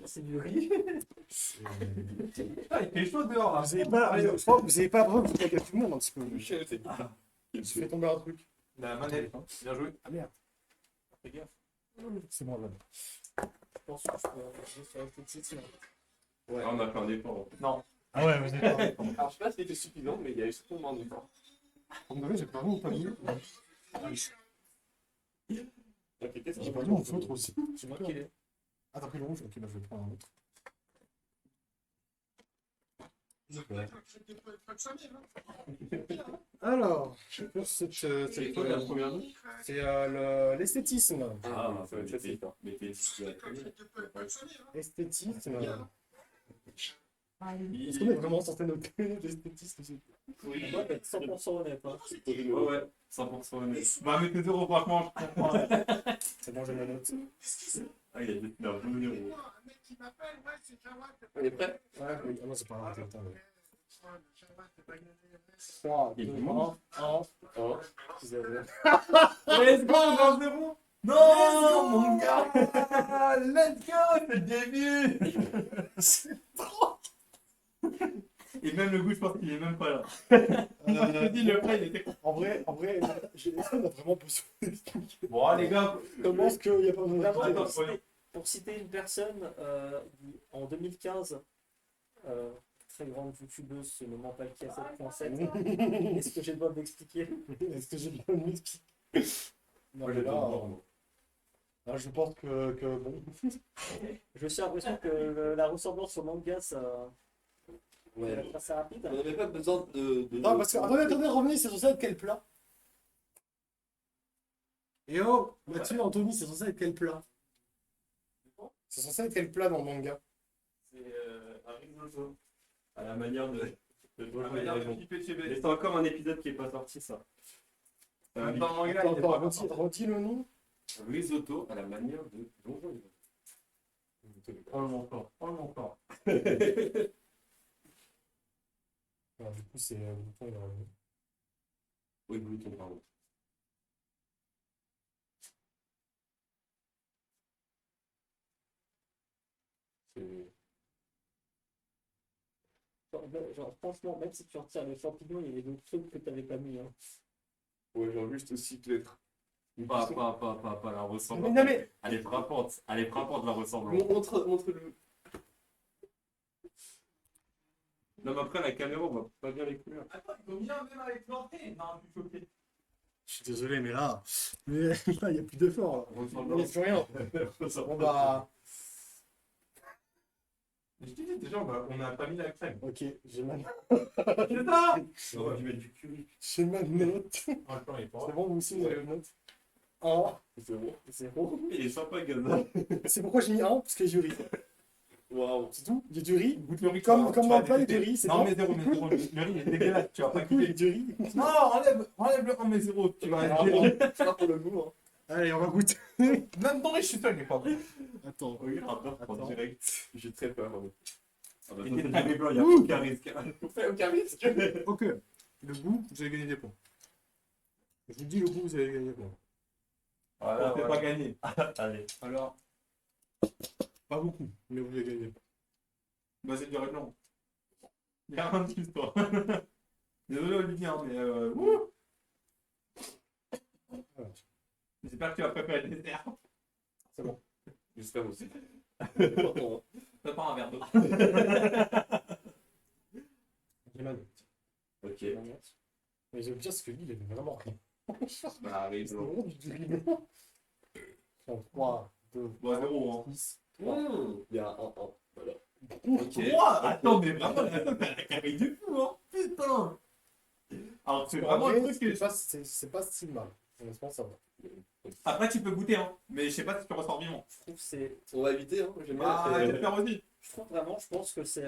Speaker 6: C'est du riz.
Speaker 3: Ah, il fait chaud dehors là.
Speaker 1: Vous avez pas, je crois que vous avez pas besoin de foutre la tout le monde un petit peu.
Speaker 2: Michel, c'est qui ça?
Speaker 1: Je fais tomber un truc.
Speaker 3: La manette. Bien joué.
Speaker 1: Ah merde.
Speaker 3: Fais gaffe.
Speaker 1: C'est moi là.
Speaker 6: Je pense que je peux faire un petit titre.
Speaker 2: Ouais, on a fait un effort.
Speaker 3: Non.
Speaker 1: Ah ouais, vous êtes pas.
Speaker 2: Alors, je sais pas s'il était suffisant, mais il y a eu certainement un effort.
Speaker 1: Pour me donner, j'ai pas vu ou pas vu.
Speaker 2: Ok, qu'est-ce
Speaker 1: J'ai
Speaker 2: que
Speaker 1: pas vu mon feutre aussi.
Speaker 6: C'est moi qui l'ai.
Speaker 1: Ah, t'as pris le rouge. Ok, bah je vais prendre un autre. Alors, je vais faire cette
Speaker 2: C'est quoi la première note?
Speaker 1: c'est l'esthétisme.
Speaker 2: Ah, ça va être facile. Mais t'es
Speaker 1: Esthétisme. Est-ce qu'on est vraiment censé noter l'esthétisme?
Speaker 6: Oui, moi, d'être 100% honnête. Hein.
Speaker 2: Ouais, ouais, 100% honnête.
Speaker 3: Bah, mettez 0, franchement, je comprends.
Speaker 1: C'est bon, j'ai ma note.
Speaker 2: Ah, il a dit un bon numéro. On est prêt?
Speaker 1: Ouais, oui. Ah non, c'est pas grave. Attends, 3, 2,
Speaker 2: Il
Speaker 1: 1,
Speaker 2: manque.
Speaker 1: 1,
Speaker 2: Oh.
Speaker 1: 0.
Speaker 3: Let's go, dans 0. Non, mon gars. Let's go, c'est le début. Et même le goût, je pense qu'il est même pas là. Je te dis, le plat, il était.
Speaker 1: En vrai, on a vraiment besoin d'expliquer.
Speaker 3: Bon, les gars,
Speaker 1: Comment est-ce qu'il n'y a pas besoin
Speaker 6: Vraiment,
Speaker 3: Attends,
Speaker 1: d'expliquer
Speaker 6: pour citer une personne, en 2015, très grande youtubeuse se nommant Palki à 7.7, est-ce que j'ai le droit d'expliquer?
Speaker 1: Est-ce que j'ai bien m'expliquer Non,
Speaker 2: Moi,
Speaker 1: mais
Speaker 2: j'ai
Speaker 1: là,
Speaker 2: pas le
Speaker 1: là, je pense que bon.
Speaker 6: Je suis l'impression que la ressemblance au manga, ça va
Speaker 2: Ouais.
Speaker 6: être assez rapide.
Speaker 2: On n'avait pas besoin de.
Speaker 1: Non, parce que, attendez, revenez, c'est censé être quel plat? Et oh, Mathieu, Anthony, c'est censé être quel plat? C'est censé être quel plat dans le manga?
Speaker 2: C'est un risotto. À la manière de.
Speaker 3: la manière de kiffer de chez
Speaker 2: Mais
Speaker 3: Bess.
Speaker 2: c'est encore un épisode qui est pas sorti, ça. C'est un
Speaker 3: Dans le manga,
Speaker 1: Attends,
Speaker 3: il est pas
Speaker 1: redis le nom.
Speaker 2: risotto à la manière de Donjon et Dragon.
Speaker 3: Oh, mon corps. Oh, mon corps.
Speaker 1: Alors, du coup, c'est bouton, il est revenu.
Speaker 2: Oui, Blouton, pardon. C'est.
Speaker 6: Genre, franchement, même si tu retires le champignon, il y avait d'autres trucs que tu n'avais pas mis. Hein.
Speaker 2: Ouais, genre juste aussi peut-être. Pas la ressemblance.
Speaker 1: Non, mais
Speaker 2: Elle est frappante la ressemblance. Montre-le. Non, mais après, la caméra, on voit pas bien les couleurs.
Speaker 3: Attends, il faut bien même avec l'entrée. Non, je suis choqué.
Speaker 1: je suis désolé, mais là, il n'y a plus d'effort. Là. Il n'y a plus rien. Bon, bah,
Speaker 3: Je te dis déjà, on a pas mis la crème.
Speaker 1: ok, j'ai ma
Speaker 3: C'est ça.
Speaker 2: On aurait dû mettre du curry.
Speaker 1: j'ai ma note.
Speaker 3: Ah, le plan est pas.
Speaker 1: C'est bon, vous aussi, vous avez une note 1,
Speaker 2: C'est bon.
Speaker 1: 0.
Speaker 2: Il est sympa, Gaza.
Speaker 1: C'est pourquoi j'ai mis 1, parce qu'il y a du riz.
Speaker 2: Waouh.
Speaker 1: C'est tout. Il y a du riz.
Speaker 3: Goûte le riz.
Speaker 1: Comme
Speaker 3: tu
Speaker 1: dans
Speaker 3: vas
Speaker 1: le plat, il y a du
Speaker 3: détester.
Speaker 1: riz. C'est
Speaker 3: Non,
Speaker 1: bon.
Speaker 3: mais 0, mais 0. Le riz il est dégueulasse. Tu vas pas
Speaker 1: Il y a
Speaker 3: kiffer.
Speaker 1: du riz.
Speaker 3: Non, enlève le 1, mais 0. Tu vas
Speaker 1: Ah,
Speaker 3: être
Speaker 1: bon.
Speaker 2: Ça pour le goût, hein.
Speaker 1: Allez, on va goûter.
Speaker 3: Même ton riz, je suis seul, il est pas bon.
Speaker 1: Attends.
Speaker 2: Oui, rapport en
Speaker 1: Attends.
Speaker 2: direct. J'ai très peur. hein. Ah bah,
Speaker 3: Et
Speaker 2: ça,
Speaker 3: t'es
Speaker 2: c'est
Speaker 3: pas-
Speaker 2: du riz blanc, il n'y a
Speaker 1: Ouh.
Speaker 2: aucun risque. Aucun risque.
Speaker 1: Ok. Le goût, vous avez gagné des points. Je vous dis le goût, vous avez gagné des points.
Speaker 3: On peut pas gagner.
Speaker 2: Allez.
Speaker 3: Alors,
Speaker 1: Pas beaucoup, mais vous avez gagné des points.
Speaker 3: bah c'est du riz blanc. Il y a rien de plus, toi. Désolé, Olivier, hein, mais ouh.
Speaker 1: Voilà.
Speaker 3: J'espère que tu vas préparer le dessert.
Speaker 2: J'espère aussi.
Speaker 3: Prépare un verre d'eau.
Speaker 1: J'ai ma note.
Speaker 2: Ok.
Speaker 1: Mais le pire, c'est que lui, il avait vraiment rien.
Speaker 2: Bah, riz
Speaker 1: C'est
Speaker 2: blanc.
Speaker 1: vraiment du riz blanc. 3, 2,
Speaker 3: Bon, 0, hein.
Speaker 1: 10.
Speaker 2: Il y a un. Voilà. Ok.
Speaker 3: Quoi? Attends, mais vraiment, la carré du fou, hein. Putain. Alors, c'est vraiment le truc que.
Speaker 1: C'est pas si mal. Honnêtement, ça va.
Speaker 3: Après, tu peux goûter, hein. Mais je sais pas si tu ressors vivant.
Speaker 6: Je trouve que c'est.
Speaker 2: On va éviter, hein. J'aime bien.
Speaker 3: Ah, j'espère aussi.
Speaker 6: Je trouve vraiment, je pense que c'est.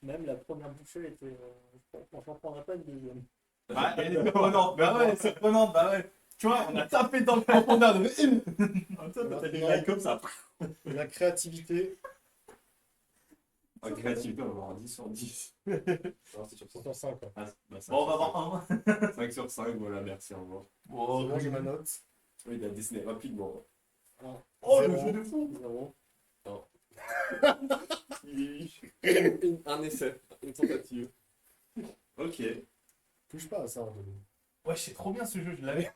Speaker 6: Même la première bouchée était. J'en prendrais pas une deuxième.
Speaker 3: Bah, elle est surprenante. Bah ouais, elle est surprenante. Bah ouais. Tu vois, on a tapé dans le profondeur de.
Speaker 5: T'as des likes comme ça.
Speaker 1: La créativité,
Speaker 2: En créativité, on va avoir un 10 sur 10. Alors, c'est sur 100.
Speaker 1: c'est en 5.
Speaker 2: Ah, bah, 5
Speaker 3: Bon, on va
Speaker 2: sur
Speaker 3: voir
Speaker 2: 5. 5 sur 5, voilà, merci, au revoir.
Speaker 3: un.
Speaker 1: C'est bon, j'ai ma note.
Speaker 2: Oui, il a dessiné rapidement.
Speaker 3: Oh, le
Speaker 1: Zéro.
Speaker 3: jeu de fou.
Speaker 1: Zéro.
Speaker 2: Un essai, une tentative. Ok.
Speaker 1: Touche pas à ça.
Speaker 3: Ouais, c'est trop bien ce jeu, je l'avais.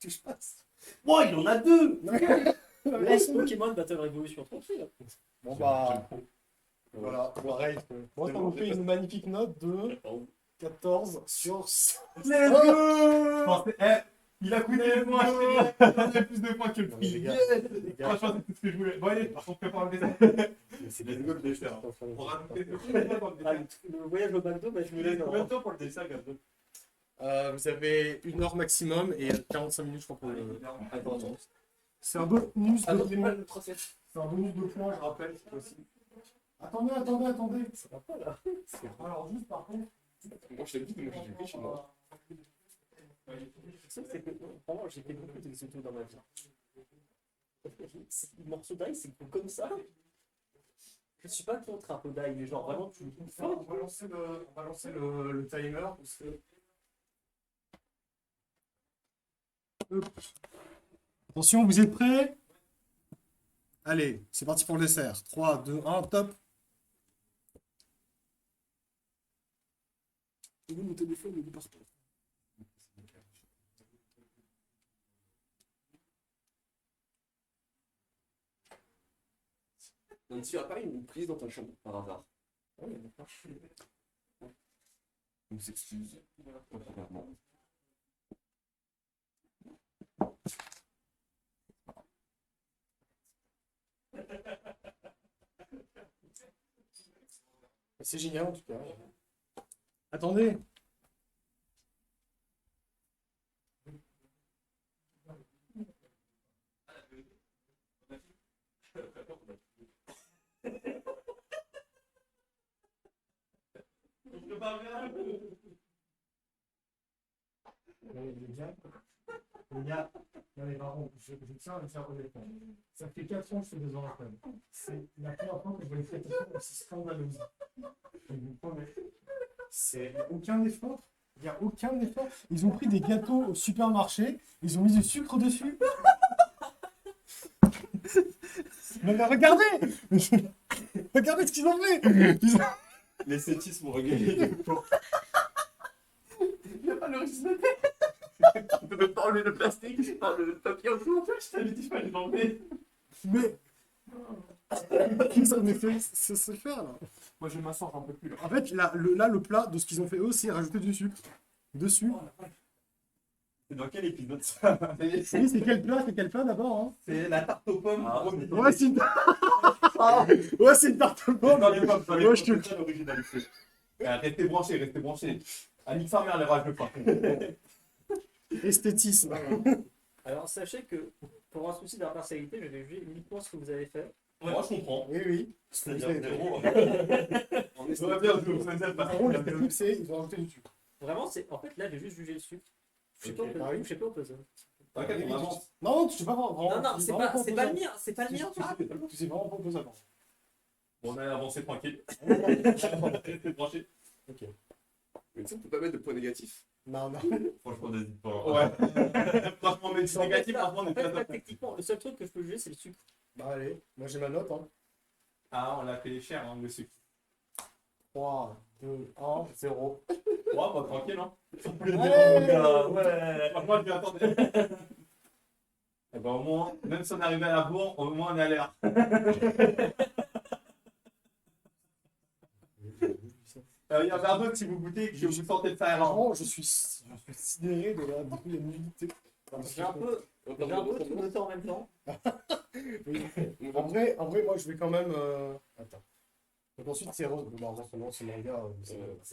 Speaker 1: Touche pas à ça.
Speaker 3: Oh, il en a deux.
Speaker 6: Laisse Pokémon Battle Revolution tranquille.
Speaker 1: Bon bah, voilà, pareil. Bon, ça nous fait une magnifique note de 14 sur 100.
Speaker 3: Let's go. Je pensais, il a coûté les points, il a plus de points que le
Speaker 1: Non, mais
Speaker 3: prix.
Speaker 1: les gars,
Speaker 3: Yes.
Speaker 1: les gars.
Speaker 3: Franchement, c'est tout ce que je voulais. Bon, allez, on prépare le dessin.
Speaker 1: C'est
Speaker 3: Let's go, le dessin. On rajouter tout le temps dans le
Speaker 6: Ah,
Speaker 3: dessin.
Speaker 6: le voyage au McDo, bah, je me
Speaker 3: Il laisse
Speaker 6: laisse.
Speaker 3: combien de temps pour le dessin, Gabdo?
Speaker 1: Vous avez 1 heure maximum et 45 minutes, je crois, pour le.
Speaker 2: Attends, non.
Speaker 1: C'est un bonus
Speaker 6: Ah,
Speaker 1: de
Speaker 6: donc, c'est pas
Speaker 1: points.
Speaker 6: le procès.
Speaker 1: C'est un bonus de points, je rappelle, c'est possible. Attendez.
Speaker 6: Ça va pas là.
Speaker 1: Alors, juste par contre.
Speaker 2: Moi, je t'ai dit que moi, j'ai riche, moi.
Speaker 6: Le truc, c'est que vraiment, j'ai fait beaucoup d'exotos dans ma vie. Le morceau d'ail, c'est comme ça. Je suis pas contre un peu d'ail, mais genre vraiment, tu le coupes
Speaker 1: On
Speaker 6: fort.
Speaker 1: va lancer le timer parce que. Hop. Attention, vous êtes prêts? Allez, c'est parti pour le dessert. 3, 2, 1, top. Et vous, mon téléphone, il est partout.
Speaker 2: Nancy a pas une prise dans ta chambre, par hasard. On s'excuse. Complètement.
Speaker 1: C'est génial en tout cas. Attendez. Les gars, non mais pardon, je tiens à le faire honnêtement. Ça fait 4 ans que je fais des heures après. C'est la première fois que je vois une prestation aussi scandaleuse. Je vous promets. C'est aucun effort. Il n'y a aucun effort. Ils ont pris des gâteaux au supermarché, ils ont mis du sucre dessus. Mais regardez regardez ce qu'ils ont fait.
Speaker 2: L'esthétisme regagne.
Speaker 3: Il n'y a pas le risque.
Speaker 2: Tu peux même pas enlever le plastique, pas le papier autour.
Speaker 3: Je t'avais dit, je fallait l'enlever.
Speaker 1: Mais mais c'est se faire là.
Speaker 3: Moi, je m'asseoir un peu plus.
Speaker 1: En fait, là, le plat de ce qu'ils ont fait eux, c'est rajouter du sucre dessus.
Speaker 3: C'est dans quel épisode ça?
Speaker 1: Oui, c'est quel plat d'abord hein?
Speaker 3: C'est la tarte aux pommes.
Speaker 1: Ouais, c'est une ouais, c'est une tarte aux pommes.
Speaker 3: Non, les pommes, pas les
Speaker 1: Ouais,
Speaker 3: pommes,
Speaker 1: je te-
Speaker 3: c'est ça l'originalité. Restez branchés. Annick sa mère, les rageux, par contre.
Speaker 1: Esthétisme.
Speaker 6: Alors, sachez que pour un souci d'impartialité, je vais juger uniquement ce que vous avez fait.
Speaker 3: Moi, je comprends.
Speaker 1: Oui.
Speaker 3: C'est-à-dire zéro.
Speaker 2: On est
Speaker 3: J'aurais bien vu, ça ne
Speaker 1: Par contre, le truc, c'est ils ont rajouté du sucre.
Speaker 6: Vraiment, c'est en fait là, j'ai juste jugé le sucre. Je sais
Speaker 1: Ok,
Speaker 6: pas, on peut-
Speaker 1: pareil.
Speaker 6: je sais pas, on peut ça.
Speaker 3: T'inquiète, on avance.
Speaker 1: Non, tu sais pas vraiment.
Speaker 6: Non, non, c'est pas le mien, c'est pas le mien.
Speaker 1: Tu sais vraiment pas opposable.
Speaker 3: Bon, on allait avancer tranquille. Restez branchés.
Speaker 2: Mais tu sais, on peut pas mettre de points négatifs.
Speaker 1: Non.
Speaker 5: Franchement, n'hésite pas.
Speaker 3: Ouais. Franchement, mais c'est
Speaker 6: En fait,
Speaker 3: négatif,
Speaker 6: là,
Speaker 3: franchement, on
Speaker 6: en
Speaker 3: est
Speaker 6: fait,
Speaker 3: pas
Speaker 6: là,
Speaker 3: d'accord.
Speaker 6: techniquement, le seul truc que je peux juger, c'est le sucre.
Speaker 1: Bah allez, moi j'ai ma note. Hein.
Speaker 3: Ah, on l'a payé cher, hein, le sucre.
Speaker 1: 3, 2, 1, 0.
Speaker 3: Ouais, bah tranquille, hein.
Speaker 6: Ouais.
Speaker 3: Franchement, je m'y attendais. Eh ben, au moins, même si on arrivait à la bourre, au moins on est à l'air. Il y a un autre si vous goûtez que vous sortez de ça avant.
Speaker 1: Franchement, je suis sidéré de la nudité.
Speaker 6: J'ai un peu tout noté en même temps.
Speaker 1: En vrai, moi je vais quand même. Attends. Donc ensuite c'est rose. Bon, non, c'est manga.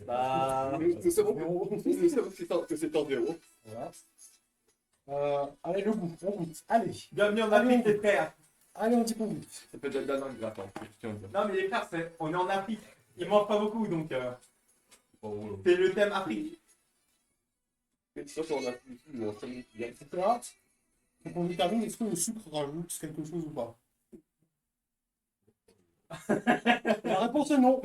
Speaker 6: Bah,
Speaker 2: Nous savons que c'est en zéro.
Speaker 1: Voilà. Allez, le goût, on goûte. Allez.
Speaker 3: Bienvenue en Afrique, les frères.
Speaker 1: Allez, on dit qu'on goûte.
Speaker 2: Ça peut être de la langue gratte, hein, je tiens à le dire.
Speaker 3: Non, mais les frères, on est en Afrique. Ils mangent pas beaucoup, donc c'est le thème Afrique.
Speaker 2: Et ça, on a plus ou en train de bien.
Speaker 1: etc. Donc on détermine est-ce que le sucre rajoute quelque chose ou pas. La réponse est non.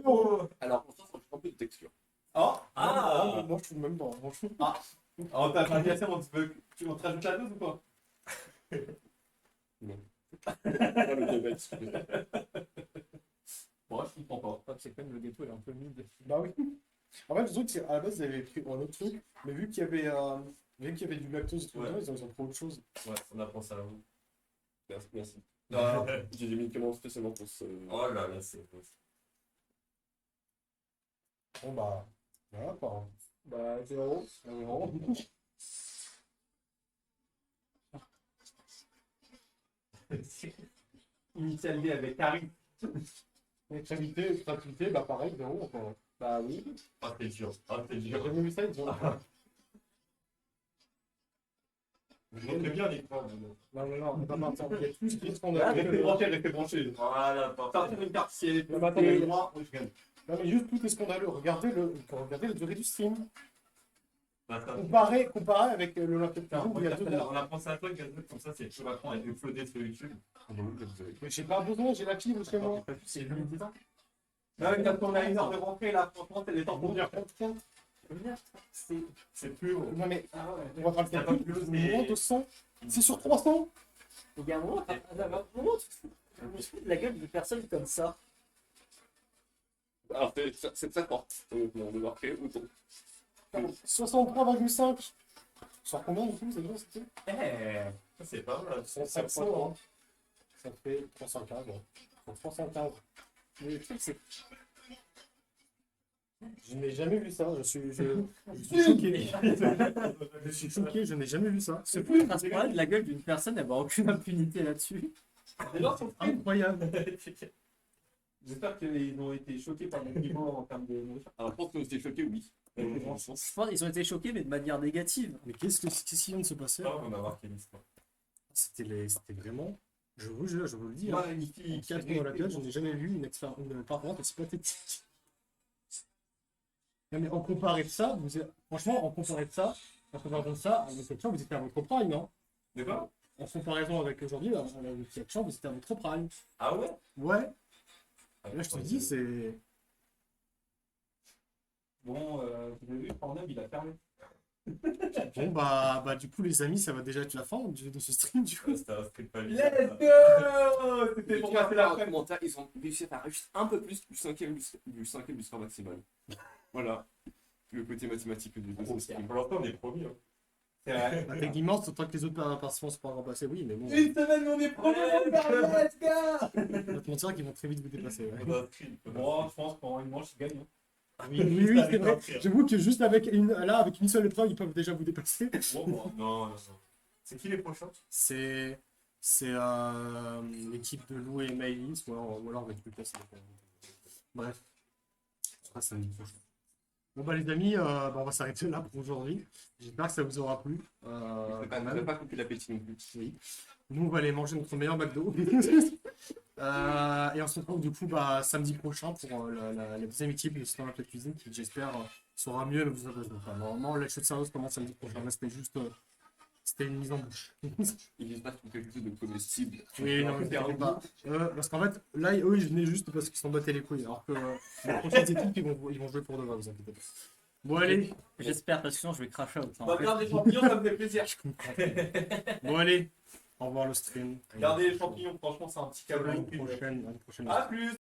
Speaker 1: Non.
Speaker 2: Alors, pour ça, ça change un peu de texture.
Speaker 3: Oh
Speaker 1: Ah, moi je trouve même pas. Franchement.
Speaker 3: On t'a pas dit assez, tu te rajoutes la dose ou pas?
Speaker 2: Pas le diabète.
Speaker 3: Bon, je comprends pas.
Speaker 6: Ah, c'est quand même le gâteau, il est un peu mid.
Speaker 1: Bah oui. En fait, le truc, c'est à la base, ils avaient pris un autre truc, mais vu qu'il y avait, du lactose et tout,
Speaker 3: Ouais.
Speaker 1: ils ont pris autre chose.
Speaker 3: Ouais, on apprend ça à vous.
Speaker 2: Merci.
Speaker 3: Non.
Speaker 2: J'ai mis une commande spécialement pour ce.
Speaker 3: Oh là là, c'est.
Speaker 1: Bon bah, voilà quoi.
Speaker 6: Bah, 0.
Speaker 3: Initial D avec Harry.
Speaker 1: Extrémité, bah pareil, 0. Quoi.
Speaker 6: Bah oui.
Speaker 3: Ah, c'est dur. Ah, c'est
Speaker 1: J'ai
Speaker 3: dur.
Speaker 1: jamais vu ça, ils ont.
Speaker 3: Je montre bien l'écran.
Speaker 1: Non, on va pas partir. Il y a tout ce qui est
Speaker 3: Restez
Speaker 1: scandaleux.
Speaker 3: branché. Voilà, sortir une carte si elle est
Speaker 1: Mais attendez.
Speaker 3: droit, oui, je gagne.
Speaker 1: Non, mais juste tout est scandaleux. Regardez la durée du stream.
Speaker 3: Attends.
Speaker 1: Comparé avec l'Olympique de Lyon, où il y a 2 heures.
Speaker 3: On a pensé à toi, Gazette, comme ça, c'est que Macron a uploadé sur YouTube.
Speaker 1: Mais j'ai pas besoin, j'ai la fibre chez moi.
Speaker 3: C'est le midi. Non, mais quand on a une heure de rentrée, là, franchement, c'est les temps pour dire. C'est plus haut.
Speaker 1: Non mais
Speaker 3: Ah ouais.
Speaker 1: on va faire le calcul. Moins de 100. C'est sur 300.
Speaker 6: Il y a un moment, tu je me suis de la gueule de personnes comme ça.
Speaker 2: Alors, c'est très fort. On de marquer autant.
Speaker 1: 63,5. Sur combien du coup, c'est bon, c'était
Speaker 3: Ça, c'est pas mal.
Speaker 1: 700, hein. Ça fait 315. Bon. 315.
Speaker 6: Mais le truc, c'est
Speaker 1: Je n'ai jamais vu ça. Je suis choqué. Je suis choqué, je n'ai jamais vu ça. C'est plus
Speaker 6: à ce point-là de la gueule d'une personne, elle va aucune impunité là-dessus.
Speaker 3: Les gens sont
Speaker 1: incroyable.
Speaker 3: J'espère qu'ils ont été choqués par mon niveau en termes de nourriture.
Speaker 2: Alors, je pense qu'on était choqués, oui.
Speaker 6: Je pense qu'ils ont été choqués, mais de manière négative.
Speaker 1: Mais qu'est-ce qui vient de se passer?
Speaker 3: On a marqué l'histoire.
Speaker 1: C'était vraiment. Je vous jure, je vous le dis. Hein.
Speaker 3: Magnifique.
Speaker 1: 4 dans la gueule, je n'ai jamais vu une parente aussi pathétique. Non, mais en comparé de ça, franchement, en comparé de ça avec cette chambre, vous étiez à votre prime, hein.
Speaker 3: De quoi?
Speaker 1: En comparaison avec aujourd'hui, avec cette chambre, vous étiez à votre prime.
Speaker 3: Ah ouais?
Speaker 1: Ouais. Là, je te dis, c'est.
Speaker 3: Bon, vous avez vu, Pornhub, il a fermé.
Speaker 1: Bon, bah, du coup, les amis, ça va déjà être la fin de ce stream, du coup.
Speaker 3: C'était un script pas
Speaker 2: Let's
Speaker 3: go! C'était pour passer la fin.
Speaker 2: commentaire, ils ont réussi à faire juste un peu plus du cinquième du score maximal. Voilà. Le côté mathématique de ce stream.
Speaker 3: Pour l'instant, on est promis. Hein. C'est vrai.
Speaker 1: Bah, techniquement, tant que les autres participants sont pas remplacés, oui, mais bon.
Speaker 3: Une semaine, on est promis, mon gars! Let's go!
Speaker 1: On va te mentir qu'ils vont très vite vous dépasser. Ouais.
Speaker 3: Bon, je pense qu'en une manche, ils gagnent. Hein.
Speaker 1: Oui, c'est vrai. J'avoue que juste avec une seule épreuve, ils peuvent déjà vous dépasser.
Speaker 3: Bon, non. C'est qui les prochains?
Speaker 1: C'est l'équipe de Lou et Maëlys, ou alors avec Lucas. Bref. Ça, samedi prochain. Bon bah les amis, on va s'arrêter là pour aujourd'hui. J'espère que ça vous aura plu.
Speaker 2: On
Speaker 1: Quand
Speaker 2: n'a
Speaker 1: même.
Speaker 2: pas coupé l'appétit non plus.
Speaker 1: Oui. Nous on va aller manger notre meilleur McDo. Et on se retrouve du coup samedi prochain pour la deuxième équipe de Stand Up La Cuisine qui j'espère sera mieux, mais vous inquiétez pas. Normalement la chose sérieuse commence samedi prochain. Là c'était juste c'était une mise en bouche.
Speaker 2: Ils disent pas quelque chose de comestible.
Speaker 1: Oui, non, mais t'inquiète pas. Parce qu'en fait, là, eux, ils venaient juste parce qu'ils s'en battaient les couilles. Alors que les prochaines équipes, ils vont jouer pour de vrai, vous inquiétez pas. Bon, allez.
Speaker 6: J'espère, parce que sinon je vais cracher out.
Speaker 3: On va garder les champignons, ça me fait plaisir.
Speaker 1: Bon, allez. Au revoir le stream.
Speaker 3: Gardez les champignons, franchement, c'est un petit câble.
Speaker 1: À une prochaine.
Speaker 3: À plus!